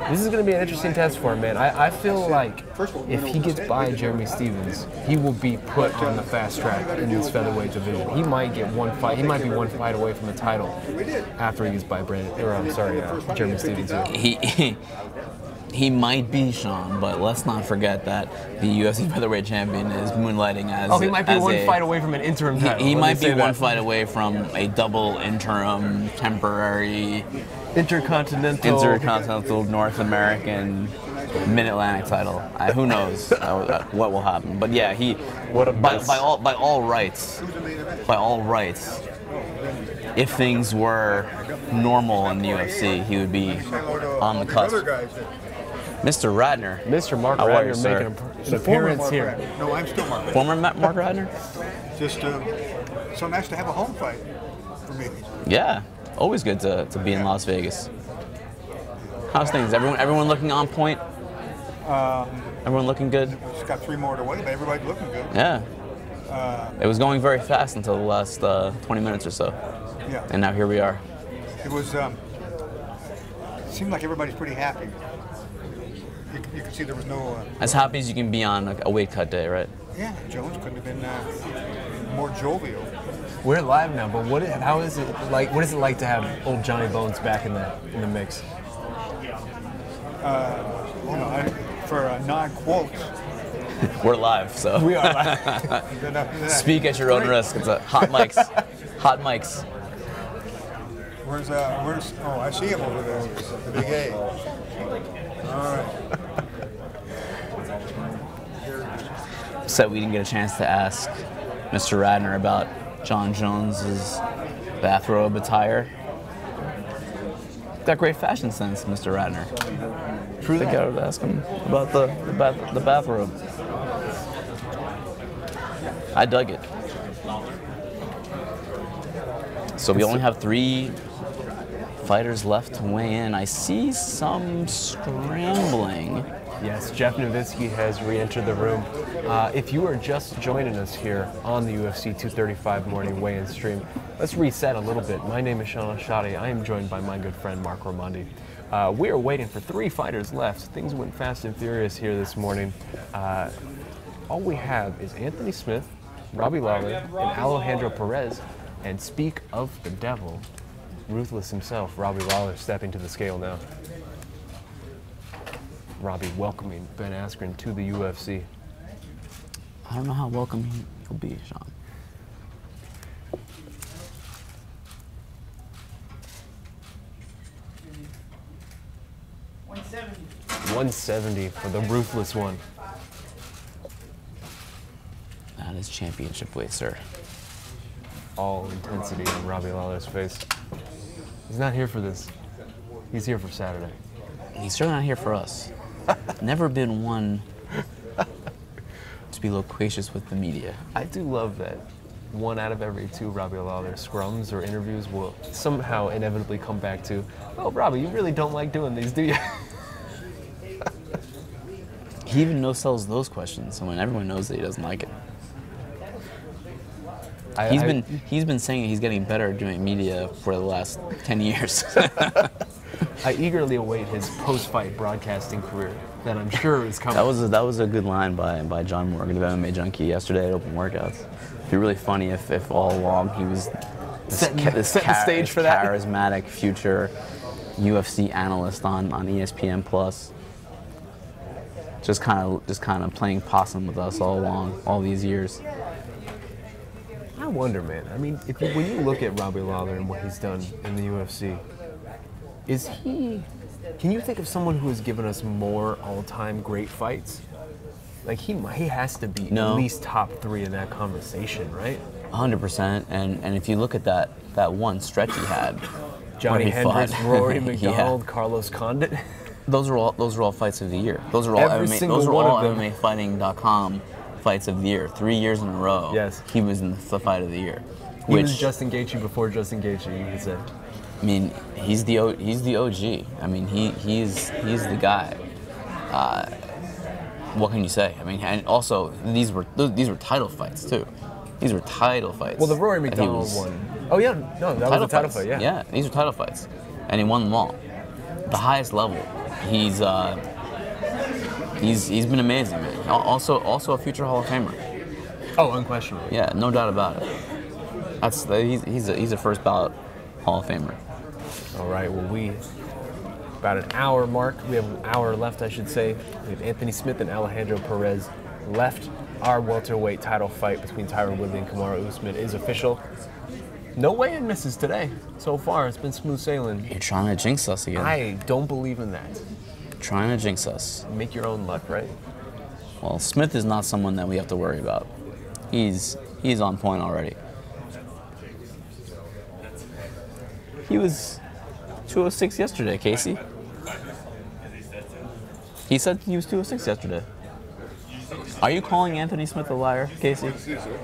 This is going to be an interesting test for him, man. I feel like if he gets by Jeremy Stephens, he will be put on the fast track in this featherweight division. He might get one fight. He might be one fight away from the title after he gets by Jeremy Stephens. He might be, Sean, but let's not forget that the UFC featherweight champion is moonlighting as. Oh, he might be one fight away from an interim title. He might be one fight away from a double interim temporary intercontinental North American Mid-Atlantic title. Who knows what will happen? But yeah, he by all rights, if things were normal in the UFC, he would be on the cusp. Mr. Radner. Mr. Mark Radner making an appearance here. No, I'm still Mark Radner. Former Mark Radner? Just so nice to have a home fight for me. Yeah, always good to be in Las Vegas. How's things? Everyone looking on point? Everyone looking good? Just got 3 more to wait, but everybody's looking good. Yeah. It was going very fast until the last 20 minutes or so. Yeah. And now here we are. It was, seemed like everybody's pretty happy. You could see there was no... as happy as you can be on a weight cut day, right? Yeah, Jones couldn't have been more jovial. We're live now, but how is it like? What is it like to have old Johnny Bones back in the mix? For non-quotes. We're live, so. We are live. Speak at your own risk. It's a hot mics. Hot mics. Where's oh, I see him over there. The big A. All right. Said we didn't get a chance to ask Mr. Radner about Jon Jones's bathrobe attire. Got great fashion sense, Mr. Radner. True. I think I would ask him about the bathrobe. I dug it. So we only have 3 fighters left to weigh in. I see some scrambling. Yes, Jeff Nowitzki has re-entered the room. If you are just joining us here on the UFC 235 morning weigh-in stream, let's reset a little bit. My name is Sean Ashadi. I am joined by my good friend Mark Raimondi. We are waiting for 3 fighters left. Things went fast and furious here this morning. All we have is Anthony Smith, Robbie Lawler, and Alejandro Perez. And speak of the devil, ruthless himself, Robbie Lawler, stepping to the scale now. Robbie welcoming Ben Askren to the UFC. I don't know how welcome he'll be, Sean. $170 for the ruthless one. That is championship weight, sir. All intensity on Robbie Lawler's face. He's not here for this. He's here for Saturday. He's certainly not here for us. Never been one to be loquacious with the media. I do love that 1 out of every 2 Robbie Lawler scrums or interviews will somehow inevitably come back to, oh, Robbie, you really don't like doing these, do you? He even no-sells those questions, when everyone knows that he doesn't like it. He's been saying he's getting better at doing media for the last 10 years. I eagerly await his post-fight broadcasting career that I'm sure is coming. That was a good line by John Morgan of MMA Junkie yesterday at Open Workouts. It'd be really funny if all along he was set the stage for that charismatic future UFC analyst on ESPN Plus. Just kind of playing possum with us all along, all these years. I wonder, man. I mean, when you look at Robbie Lawler and what he's done in the UFC, can you think of someone who has given us more all-time great fights? Like, he has to be at least top 3 in that conversation, right? 100%. And if you look at that one stretch he had, Johnny Hendricks, Rory McDonald, Carlos Condit. Those are all fights of the year. Those are all MMAfighting.com fights of the year. 3 years in a row. Yes. He was in the fight of the year. He was Justin Gaethje before Justin Gaethje, you could say. I mean, he's the OG. I mean, he's the guy. What can you say? I mean, and also these were title fights too. These were title fights. Well, the Rory McDonald one. Oh yeah, no, that was a title fight. Yeah. Yeah, these are title fights, and he won them all. The highest level he's been amazing, man. Also a future Hall of Famer. Oh, unquestionably. Yeah, no doubt about it. He's a first ballot Hall of Famer. All right, well, about an hour mark. We have an hour left, I should say. We have Anthony Smith and Alejandro Perez left. Our welterweight title fight between Tyron Woodley and Kamaru Usman is official. No weigh-in misses today. So far, it's been smooth sailing. You're trying to jinx us again. I don't believe in that. Trying to jinx us. Make your own luck, right? Well, Smith is not someone that we have to worry about. He's on point already. He was 206 yesterday, Casey. He said he was 206 yesterday. Are you calling Anthony Smith a liar, Casey?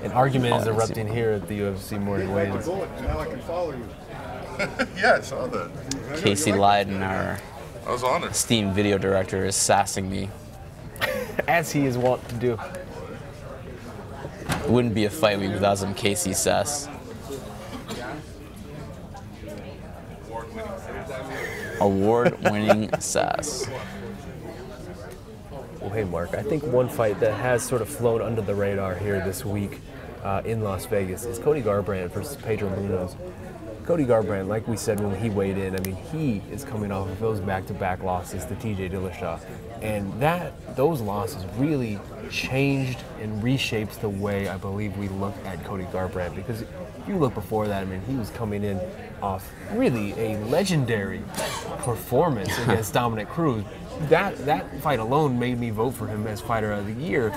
An argument is erupting here at the UFC morning weigh-ins. Now I can follow you. Yeah, I saw that. Casey lied, and our I was on it. esteemed video director is sassing me. As he is wont to do. It wouldn't be a fight week without some Casey sass. Award-winning sass. Well, hey, Mark, I think one fight that has sort of flown under the radar here this week in Las Vegas is Cody Garbrandt versus Pedro Munoz. Cody Garbrandt, like we said when he weighed in, I mean, he is coming off of those back-to-back losses to TJ Dillashaw. And those losses really changed and reshaped the way I believe we look at Cody Garbrandt. Because if you look before that, I mean, he was coming in off really a legendary performance against Dominic Cruz. That fight alone made me vote for him as Fighter of the Year.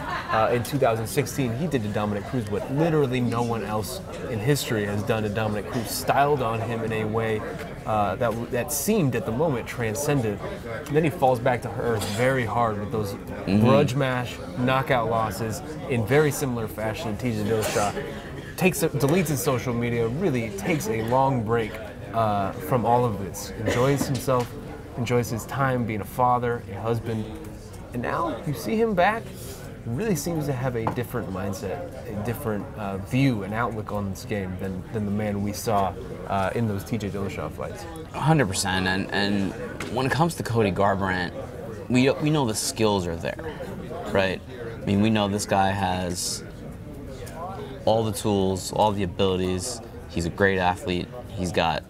In 2016, he did to Dominic Cruz what literally no one else in history has done to Dominic Cruz. Styled on him in a way that seemed at the moment transcendent. And then he falls back to earth very hard with those grudge match knockout losses in very similar fashion. TJ Dillashaw deletes his social media, really takes a long break from all of this, enjoys himself, enjoys his time being a father, a husband, and now you see him back, really seems to have a different mindset, a different view and outlook on this game than the man we saw in those TJ Dillashaw fights. 100%, and when it comes to Cody Garbrandt, we know the skills are there, right? I mean, we know this guy has all the tools, all the abilities. He's a great athlete. He's got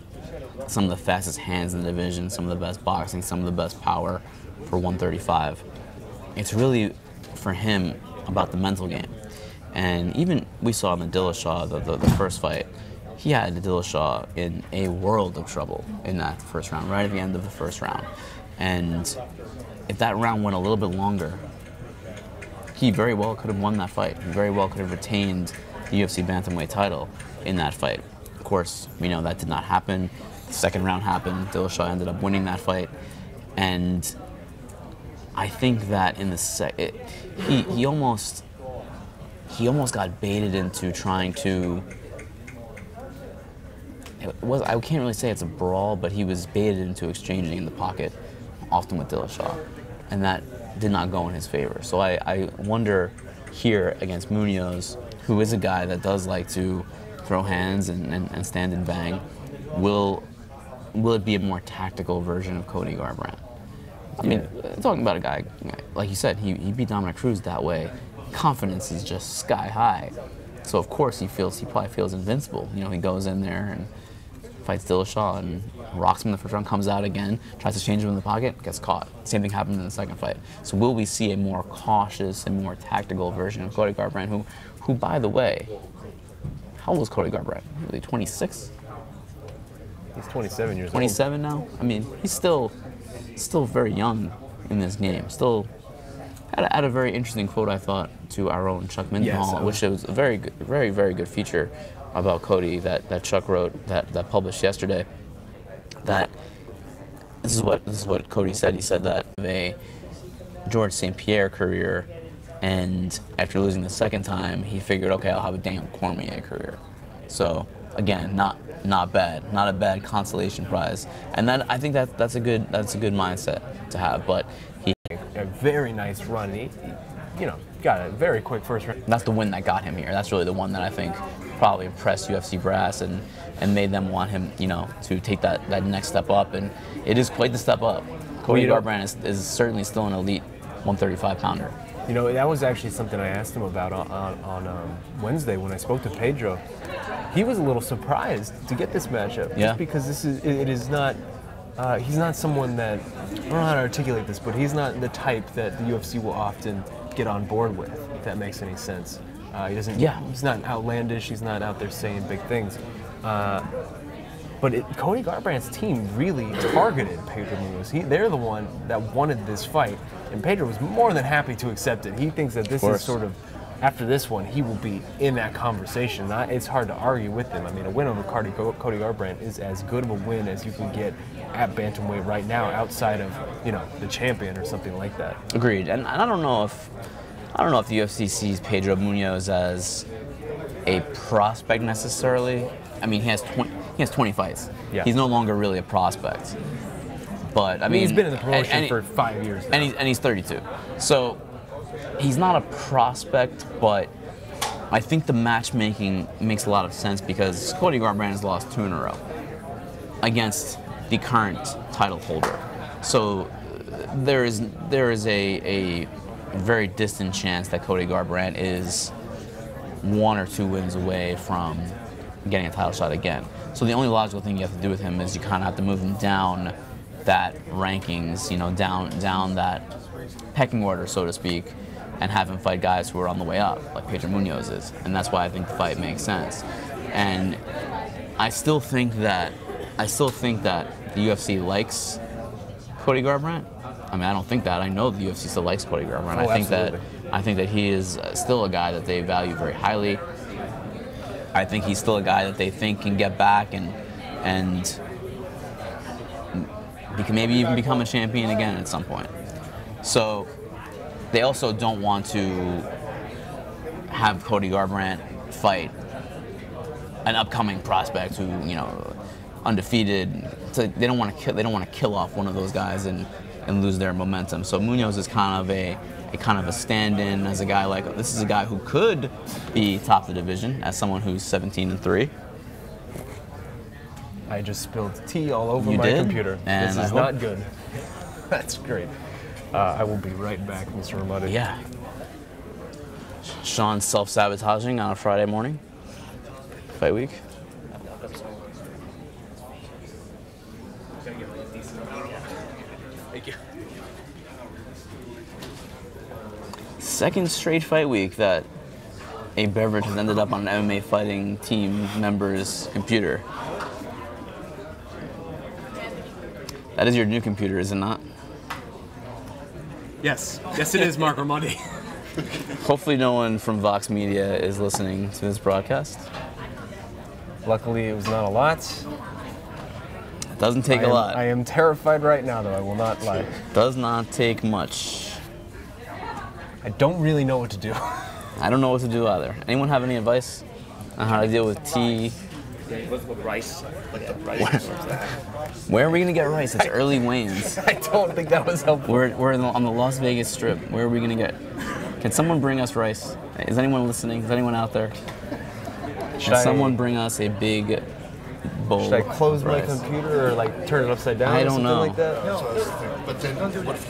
some of the fastest hands in the division, some of the best boxing, some of the best power for 135. It's really, for him, about the mental game. And even we saw in the Dillashaw, the first fight, he had Dillashaw in a world of trouble in that first round, right at the end of the first round. And if that round went a little bit longer, he very well could have won that fight. He very well could have retained the UFC bantamweight title in that fight. Of course, we know that did not happen. The second round happened. Dillashaw ended up winning that fight, and I think that in the he almost got baited into trying to. I can't really say it's a brawl, but he was baited into exchanging in the pocket, often with Dillashaw, and that did not go in his favor. So I wonder here against Munoz, who is a guy that does like to throw hands and stand and bang, will it be a more tactical version of Cody Garbrandt? I mean, talking about a guy, like you said, he beat Dominic Cruz that way. Confidence is just sky high. So of course he probably feels invincible. You know, he goes in there and fights Dillashaw and rocks him in the first round, comes out again, tries to change him in the pocket, gets caught. Same thing happened in the second fight. So will we see a more cautious and more tactical version of Cody Garbrandt, who by the way, how old is Cody Garbrandt? Really, 26? He's 27 years old. 27 now? I mean, he's still very young in this game. Still had a very interesting quote, I thought, to our own Chuck Mindenhall, which was a very good, very, very good feature about Cody that Chuck wrote that published yesterday. That this is what Cody said. He said that of a George St. Pierre career, and after losing the second time, he figured, okay, I'll have a Daniel Cormier career. So again, not bad, not a bad consolation prize, and I think that's a good mindset to have. But he a very nice run. He got a very quick first round. That's the win that got him here. That's really the one that I think probably impressed UFC brass and made them want him, to take that next step up. And it is quite the step up. Cody Well, Garbrandt is certainly still an elite 135-pounder. You know, that was actually something I asked him about on Wednesday when I spoke to Pedro. He was a little surprised to get this matchup, Yeah. just because it is not. He's not someone that, I don't know how to articulate this, but he's not the type that the UFC will often get on board with, if that makes any sense. He doesn't. Yeah. He's not outlandish. He's not out there saying big things. But Cody Garbrandt's team really targeted Pedro Munoz. They're the one that wanted this fight, and Pedro was more than happy to accept it. He thinks that this is sort of, after this one, he will be in that conversation. It's hard to argue with him. I mean, a win over Cody Garbrandt is as good of a win as you could get at bantamweight right now, outside of, you know, the champion or something like that. Agreed. And I don't know if the UFC sees Pedro Munoz as a prospect necessarily. I mean, he has 20 fights. Yeah. He's no longer really a prospect. But I mean, he's been in the promotion for 5 years now. And he's 32. So he's not a prospect, but I think the matchmaking makes a lot of sense because Cody Garbrandt has lost 2 in a row against the current title holder. So there is a very distant chance that Cody Garbrandt is 1 or 2 wins away from getting a title shot again. So the only logical thing you have to do with him is you kind of have to move him down that rankings, you know, down that pecking order, so to speak, and have him fight guys who are on the way up, like Pedro Munoz is. And that's why I think the fight makes sense. And I still think that the UFC likes Cody Garbrandt. I mean, I don't think that. I know the UFC still likes Cody Garbrandt. I think that he is still a guy that they value very highly. I think he's still a guy that they think can get back and he can maybe even become a champion again at some point. So they also don't want to have Cody Garbrandt fight an upcoming prospect who, you know, undefeated. So they don't want to kill off one of those guys and lose their momentum. So Munoz is kind of a stand-in as a guy like, this is a guy who could be top of the division as someone who's 17-3. I just spilled tea all over You my did? computer. And This is not good. That's great. I will be right back, Mr. Ramadi. Yeah. Sean's self-sabotaging on a Friday morning. Fight week. Thank you. Second straight fight week that a beverage has ended up on an MMA fighting team member's computer. That is your new computer, is it not? Yes. Yes, it is, Mark Ramadi. Hopefully no one from Vox Media is listening to this broadcast. Luckily, it was not a lot. It doesn't take a lot. I am terrified right now, though. I will not lie. Does not take much. I don't really know what to do. I don't know what to do either. Anyone have any advice on how to deal with tea? With rice. Like the rice. Where are we gonna get rice? It's early Wayne's. I don't think that was helpful. We're on the Las Vegas Strip. Where are we gonna get? Can someone bring us rice? Is anyone listening? Is anyone out there? Can someone bring us a big bowl? Should I close of my rice? computer or like turn it upside down? I or don't something know. like that? But then what if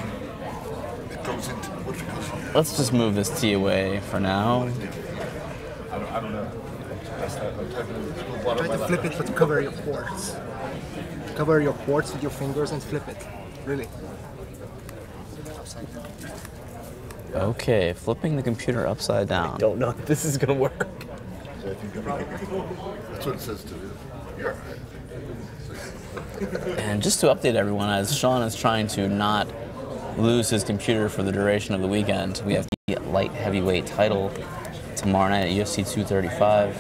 it goes into, what if it goes into? Let's just move this tea away for now. I don't know. Try to flip it, but cover your quartz. Cover your quartz with your fingers and flip it. Really. Okay, flipping the computer upside down. Don't know if this is gonna work. That's what it says to do. You're right. And just to update everyone, as Sean is trying to not lose his computer for the duration of the weekend, we have the light heavyweight title tomorrow night at UFC 235.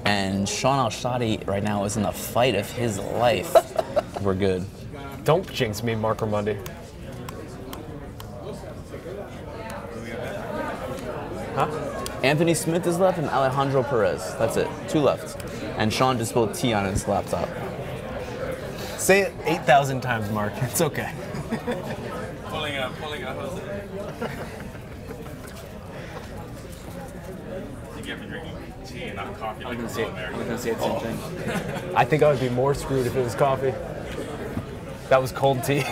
And Sean Al-Shadi right now is in the fight of his life. We're good. Don't jinx me, Mark Ramondi. Huh? Anthony Smith is left and Alejandro Perez. That's it. 2 left. And Sean just spilled tea on his laptop. Say it 8,000 times, Mark. It's okay. Pulling out. You get for drinking tea and not coffee. I was gonna say the same thing. I think I would be more screwed if it was coffee. That was cold tea.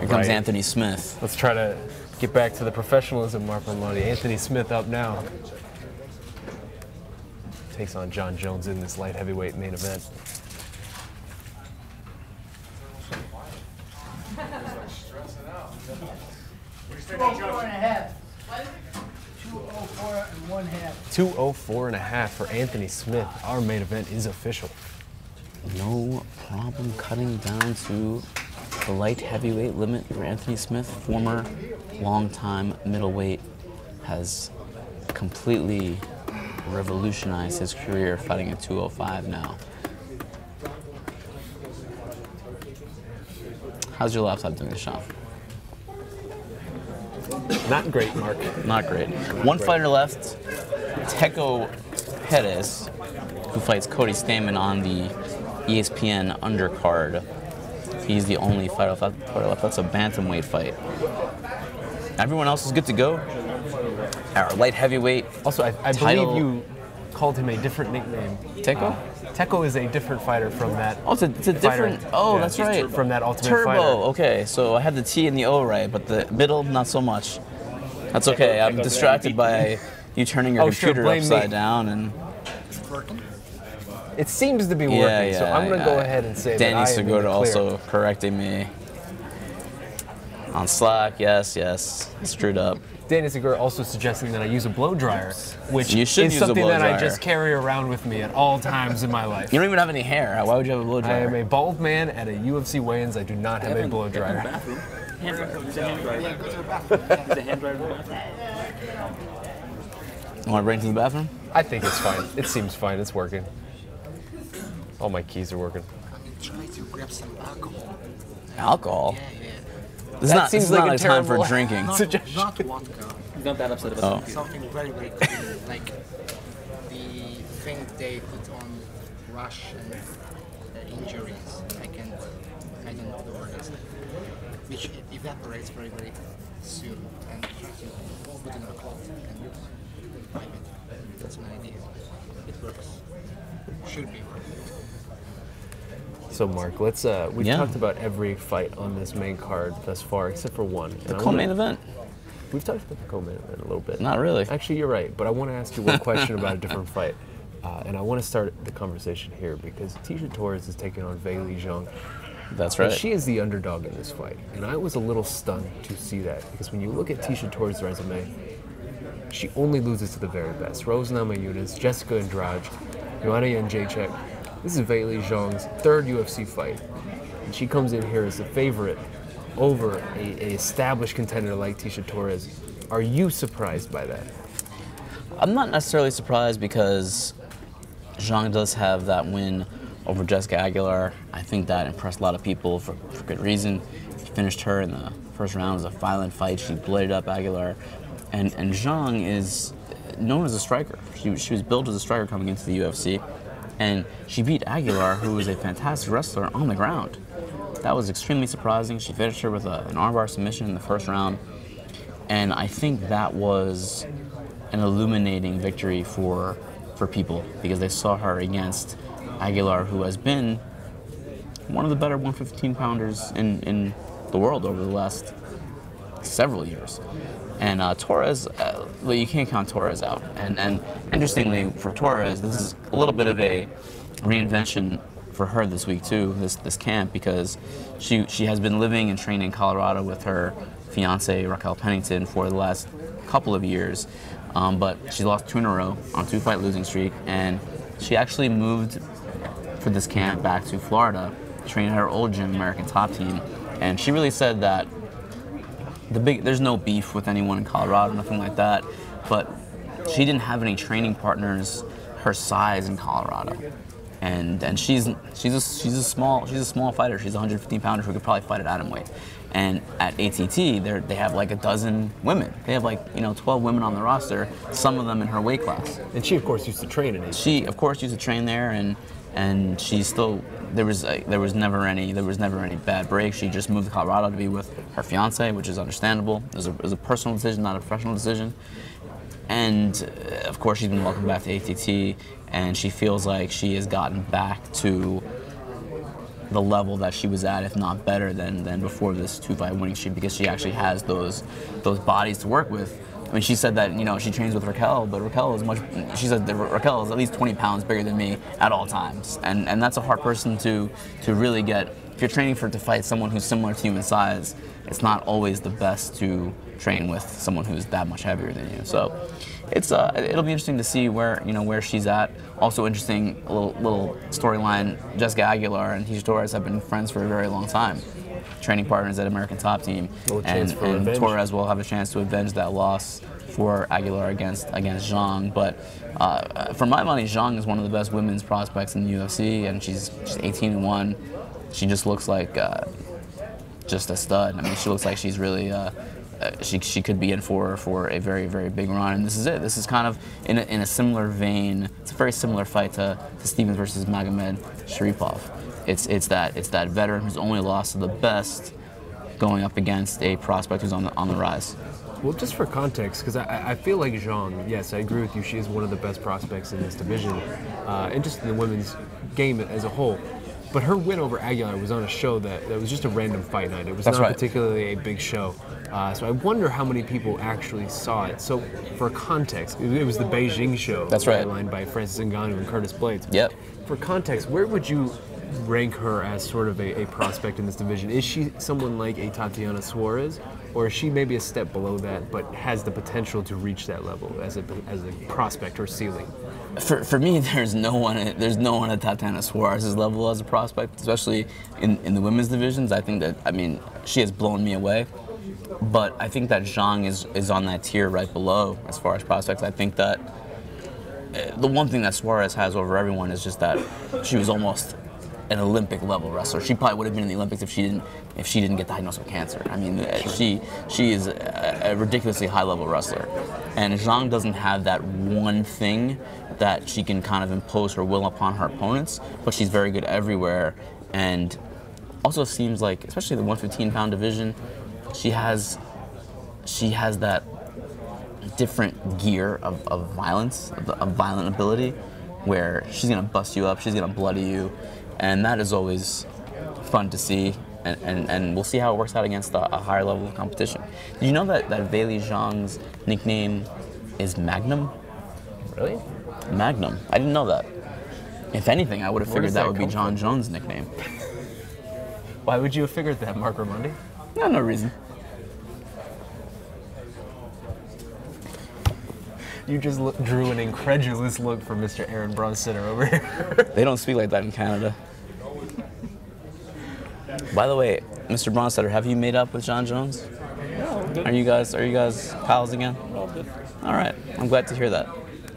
Here comes Anthony Smith. Let's try to get back to the professionalism, Mark Marmotti. Anthony Smith up now. Takes on Jon Jones in this light heavyweight main event. 204 and a half. 204 and 1/2. 204 and a half for Anthony Smith. Our main event is official. No problem cutting down to the light heavyweight limit for Anthony Smith. Former longtime middleweight, has completely revolutionized his career fighting at 205 now. How's your laptop doing, Sean? Not great, Mark. Not great. One fighter left, Teco Perez, who fights Cody Stamann on the ESPN undercard. He's the only fighter left. That's a bantamweight fight. Everyone else is good to go. Our light heavyweight. Also, I believe you called him a different nickname. Teco? Teco is a different fighter from that. Oh, it's a different. Oh, yeah, that's right. From that Ultimate Turbo. Fighter. Okay, so I had the T and the O right, but the middle, not so much. That's okay. I'm distracted by you turning your computer upside down and. It seems to be working, so I'm going to go ahead and say Danny that I am in the Segura clear. also correcting me. On Slack, yes, screwed up. Danny Segura also suggesting that I use a blow dryer, which You should is use a something blow that I dryer. just carry around with me at all times in my life. You don't even have any hair. Why would you have a blow I dryer? am a bald man at a UFC weigh-ins. I do not have a blow dryer. Bathroom. Hand dryer. There's a hand dryer. Yeah, go to the bathroom. There's a hand dryer in the bathroom. You want to bring it to the bathroom? I think it's fine. It seems fine. It's working. All my keys are working. I mean, try to grab some alcohol. Alcohol? Yeah. This That is seems not like a a time for terrible- drinking. Not vodka. He's not that upset about Oh. something. Something very, very clean, like the thing they put on Russian injuries. I don't know what the word is. Which evaporates very, very soon, and try to put in a cloth and wipe it. That's my idea. It works. Should be working. So, Mark, let's. We've Yeah. talked about every fight on this main card thus far, except for one. The co-main event? We've talked about the co-main event a little bit. Not really. Actually, you're right, but I want to ask you one question about a different fight. And I want to start the conversation here because Tisha Torres is taking on Weili Zhang. That's And right. she is the underdog in this fight. And I was a little stunned to see that because when you look at Tisha Torres' resume, she only loses to the very best. Rose Namajunas, Jessica Andrade, Joanna Jędrzejczyk. This is Weili Zhang's third UFC fight. And she comes in here as the favorite over a established contender like Tisha Torres. Are you surprised by that? I'm not necessarily surprised because Zhang does have that win over Jessica Aguilar. I think that impressed a lot of people for good reason. She finished her in the first round. It was a violent fight. She bladed up Aguilar. And Zhang is known as a striker. She was built as a striker coming into the UFC. And she beat Aguilar, who was a fantastic wrestler, on the ground. That was extremely surprising. She finished her with an armbar submission in the first round. And I think that was an illuminating victory for people because they saw her against Aguilar, who has been one of the better 115-pounders in the world over the last several years. And Torres, well, you can't count Torres out. And interestingly, for Torres, this is a little bit of a reinvention for her this week too, this camp, because she has been living and training in Colorado with her fiance Raquel Pennington for the last couple of years. But she lost 2 in a row on 2-fight losing streak, and she actually moved for this camp back to Florida, training at her old gym, American Top Team. And she really said that there's no beef with anyone in Colorado, nothing like that, but she didn't have any training partners her size in Colorado. And she's a small fighter. She's a 115-pounder who could probably fight at atomweight. And at ATT, they have like a dozen women. They have like 12 women on the roster. Some of them in her weight class. And she, of course, used to train in ATT. She, of course, used to train there, and she still there was never any bad break. She just moved to Colorado to be with her fiance, which is understandable. It was a personal decision, not a professional decision. And of course, she's been welcomed back to ATT, and she feels like she has gotten back to the level that she was at, if not better than before this 2-fight winning streak, because she actually has those bodies to work with. I mean, she said that she trains with Raquel, but Raquel is she said that Raquel is at least 20 pounds bigger than me at all times, and that's a hard person to really get. If you're training to fight someone who's similar to you in size, it's not always the best to train with someone who's that much heavier than you. So it'll be interesting to see where she's at. Also interesting, a little storyline. Jessica Aguilar and Tisha Torres have been friends for a very long time, training partners at American Top Team, and Torres will have a chance to avenge that loss for Aguilar against Zhang. But for my money, Zhang is one of the best women's prospects in the UFC, and she's 18-1. She just looks like just a stud. I mean, she looks like she's really. She could be in for a very, very big run, and this is it. This is kind of in a similar vein. It's a very similar fight to Stevens versus Magomed Sharipov. It's that veteran who's only lost to the best going up against a prospect who's on the rise. Well, just for context, because I feel like Zhang, yes, I agree with you, she is one of the best prospects in this division, and just in the women's game as a whole. But her win over Aguilar was on a show that was just a random fight night. It was not particularly a big show. So I wonder how many people actually saw it. So for context, it was the Beijing show. That's right. Headlined by Francis Ngannou and Curtis Blades. Yep. For context, where would you rank her as sort of a prospect in this division? Is she someone like a Tatiana Suarez, or is she maybe a step below that, but has the potential to reach that level as a prospect or ceiling? For me, there's no one at Tatiana Suarez's level as a prospect, especially in the women's divisions. I think that she has blown me away, but I think that Zhang is on that tier right below as far as prospects. I think that the one thing that Suarez has over everyone is just that she was almost an Olympic level wrestler. She probably would have been in the Olympics if she didn't get diagnosed with cancer. I mean, she is a ridiculously high level wrestler, and Zhang doesn't have that one thing that she can kind of impose her will upon her opponents, but she's very good everywhere, and also seems like, especially the 115-pound division, she has that different gear of violence, of violent ability, where she's gonna bust you up, she's gonna bloody you, and that is always fun to see, and we'll see how it works out against a higher level of competition. Did you know that Weili Zhang's nickname is Magnum? Really? Magnum. I didn't know that. If anything, I would have figured that would be Jon Jones' nickname. Why would you have figured that, Mark Raimondi? No reason. You just drew an incredulous look from Mr. Aaron Bronstetter over here. They don't speak like that in Canada. By the way, Mr. Bronstetter, have you made up with Jon Jones? No, good. Are you guys pals again? We're all good. All right. I'm glad to hear that.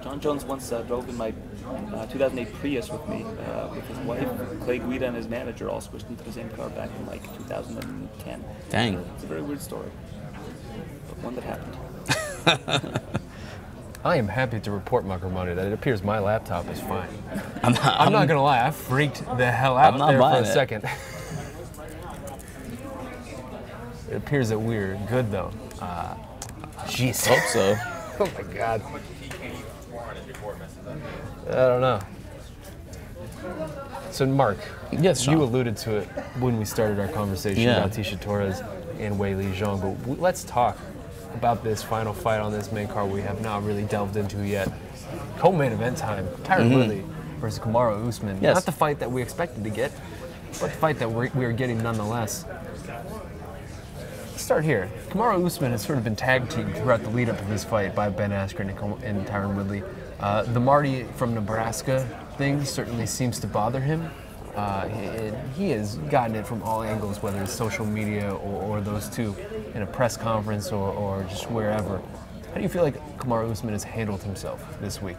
Jon Jones once drove in my 2008 Prius with me, with his wife. Clay Guida and his manager all switched into the same car back in like 2010. Dang. It's a very weird story, but one that happened. I am happy to report, Mark Raimondi, that it appears my laptop is fine. I'm not gonna lie, I freaked the hell out there for a second. It appears that we're good though. Jeez. Hope so. Oh my God. I don't know. So Mark, yes, Sean. You alluded to it when we started our conversation about Tisha Torres and Weili Zhang, but let's talk about this final fight on this main card we have not really delved into yet. Co-main event time. Tyron Woodley versus Kamaru Usman. Yes. Not the fight that we expected to get, but the fight that we are getting nonetheless. Let's start here. Kamaru Usman has sort of been tag teamed throughout the lead up to this fight by Ben Askren and Tyron Woodley. The Marty from Nebraska thing certainly seems to bother him. He has gotten it from all angles, whether it's social media or those two in a press conference or just wherever. How do you feel like Kamaru Usman has handled himself this week?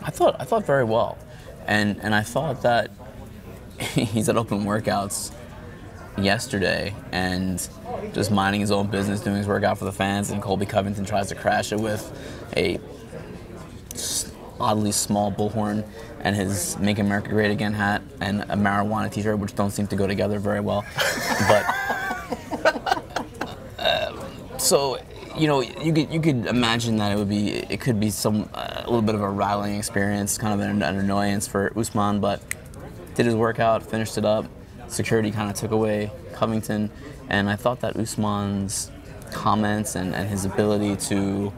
I thought very well, and I thought that he's at open workouts yesterday and just minding his own business, doing his workout for the fans, and Colby Covington tries to crash it with a oddly small bullhorn and his Make America Great Again hat and a marijuana t-shirt, which don't seem to go together very well. But so, you know, you could imagine that it could be a little bit of a rallying experience, kind of an annoyance for Usman, but did his workout, finished it up. Security kind of took away Covington, and I thought that Usman's comments and his ability to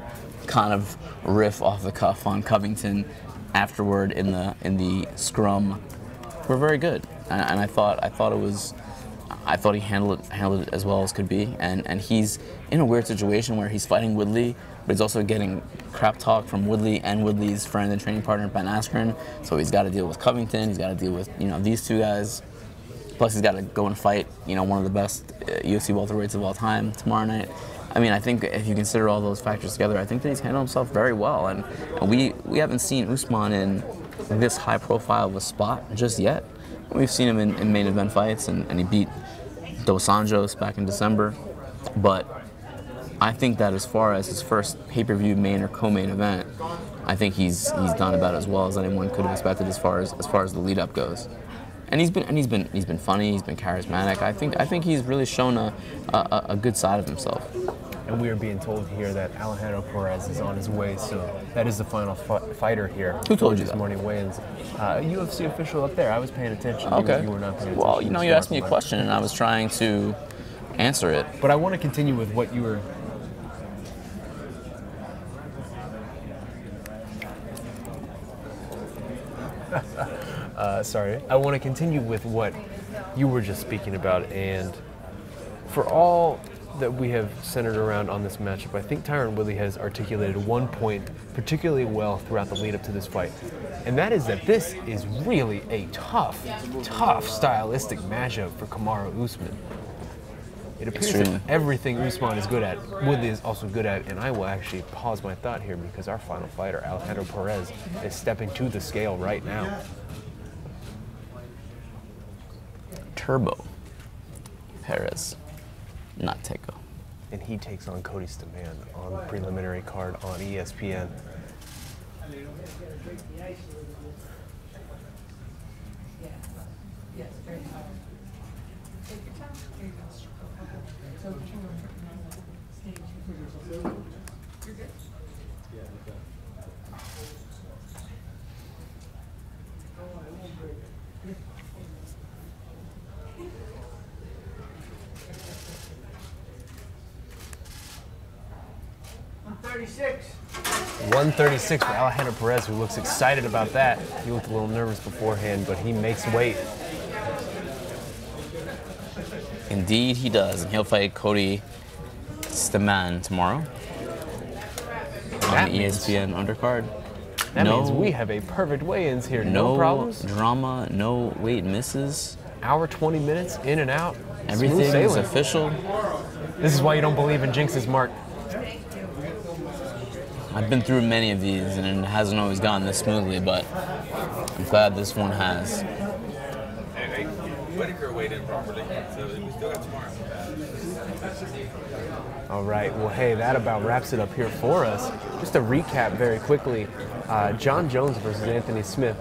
kind of riff off the cuff on Covington afterward in the scrum were very good, and I thought he handled it as well as could be, and he's in a weird situation where he's fighting Woodley, but he's also getting crap talk from Woodley and Woodley's friend and training partner Ben Askren, so he's got to deal with Covington, he's got to deal with, you know, these two guys, plus he's got to go and fight, you know, one of the best UFC welterweights of all time tomorrow night. I mean, I think if you consider all those factors together, I think that he's handled himself very well, and we haven't seen Usman in this high profile of a spot just yet. We've seen him in main event fights, and he beat Dos Anjos back in December, but I think that as far as his first pay-per-view main or co-main event, I think he's done about as well as anyone could have expected as far as the lead-up goes. And he's been funny, he's been charismatic. I think he's really shown a good side of himself. And we are being told here that Alejandro Perez is on his way, so that is the final fighter here. Who told you this that? morning weigh-ins? A UFC official up there. I was paying attention. Okay. You were not paying attention. Well, you know, you asked me a question, and I was trying to answer it. But I want to continue with what you were... sorry. I want to continue with what you were just speaking about, and for all that we have centered around on this matchup, I think Tyron Woodley has articulated one point particularly well throughout the lead up to this fight, and that is that this is really a tough stylistic matchup for Kamaru Usman. It appears that everything Usman is good at, Woodley is also good at, and I will actually pause my thought here because our final fighter, Alejandro Perez, is stepping to the scale right now. Turbo Perez, not Teco. And he takes on Cody Stamann on the preliminary card on ESPN. $136. 136 for Alejandro Perez, who looks excited about that. He looked a little nervous beforehand, but he makes weight. Indeed, he does, and he'll fight Cody Stamann tomorrow on the ESPN undercard. That means we have a perfect weigh-ins here. No problems. No drama, no weight misses. Hour 20 minutes, in and out. Everything is official. This is why you don't believe in jinxes, Mark. I've been through many of these, and it hasn't always gone this smoothly, but I'm glad this one has. Hey, Whitaker weighed in properly, so we still got tomorrow. All right, well, hey, that about wraps it up here for us. Just to recap very quickly, Jon Jones versus Anthony Smith,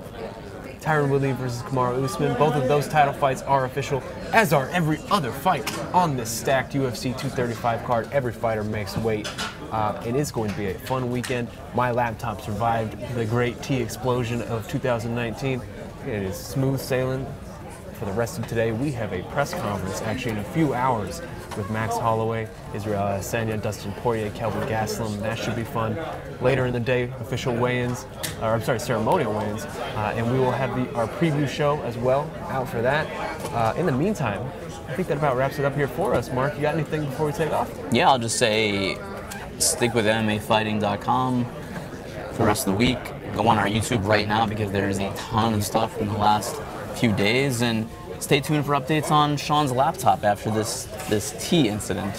Tyron Woodley versus Kamaru Usman. Both of those title fights are official, as are every other fight on this stacked UFC 235 card. Every fighter makes weight. It is going to be a fun weekend. My laptop survived the great T explosion of 2019. It is smooth sailing for the rest of today. We have a press conference actually in a few hours with Max Holloway, Israel Adesanya, Dustin Poirier, Kelvin Gastelum. That should be fun. Later in the day, official weigh-ins, or I'm sorry, ceremonial weigh-ins, and we will have our preview show as well out for that. In the meantime, I think that about wraps it up here for us. Mark, you got anything before we take off? Yeah, I'll just say stick with MMAfighting.com for the rest of the week. Go on our YouTube right now because there's a ton of stuff from the last few days, and stay tuned for updates on Sean's laptop after this tea incident.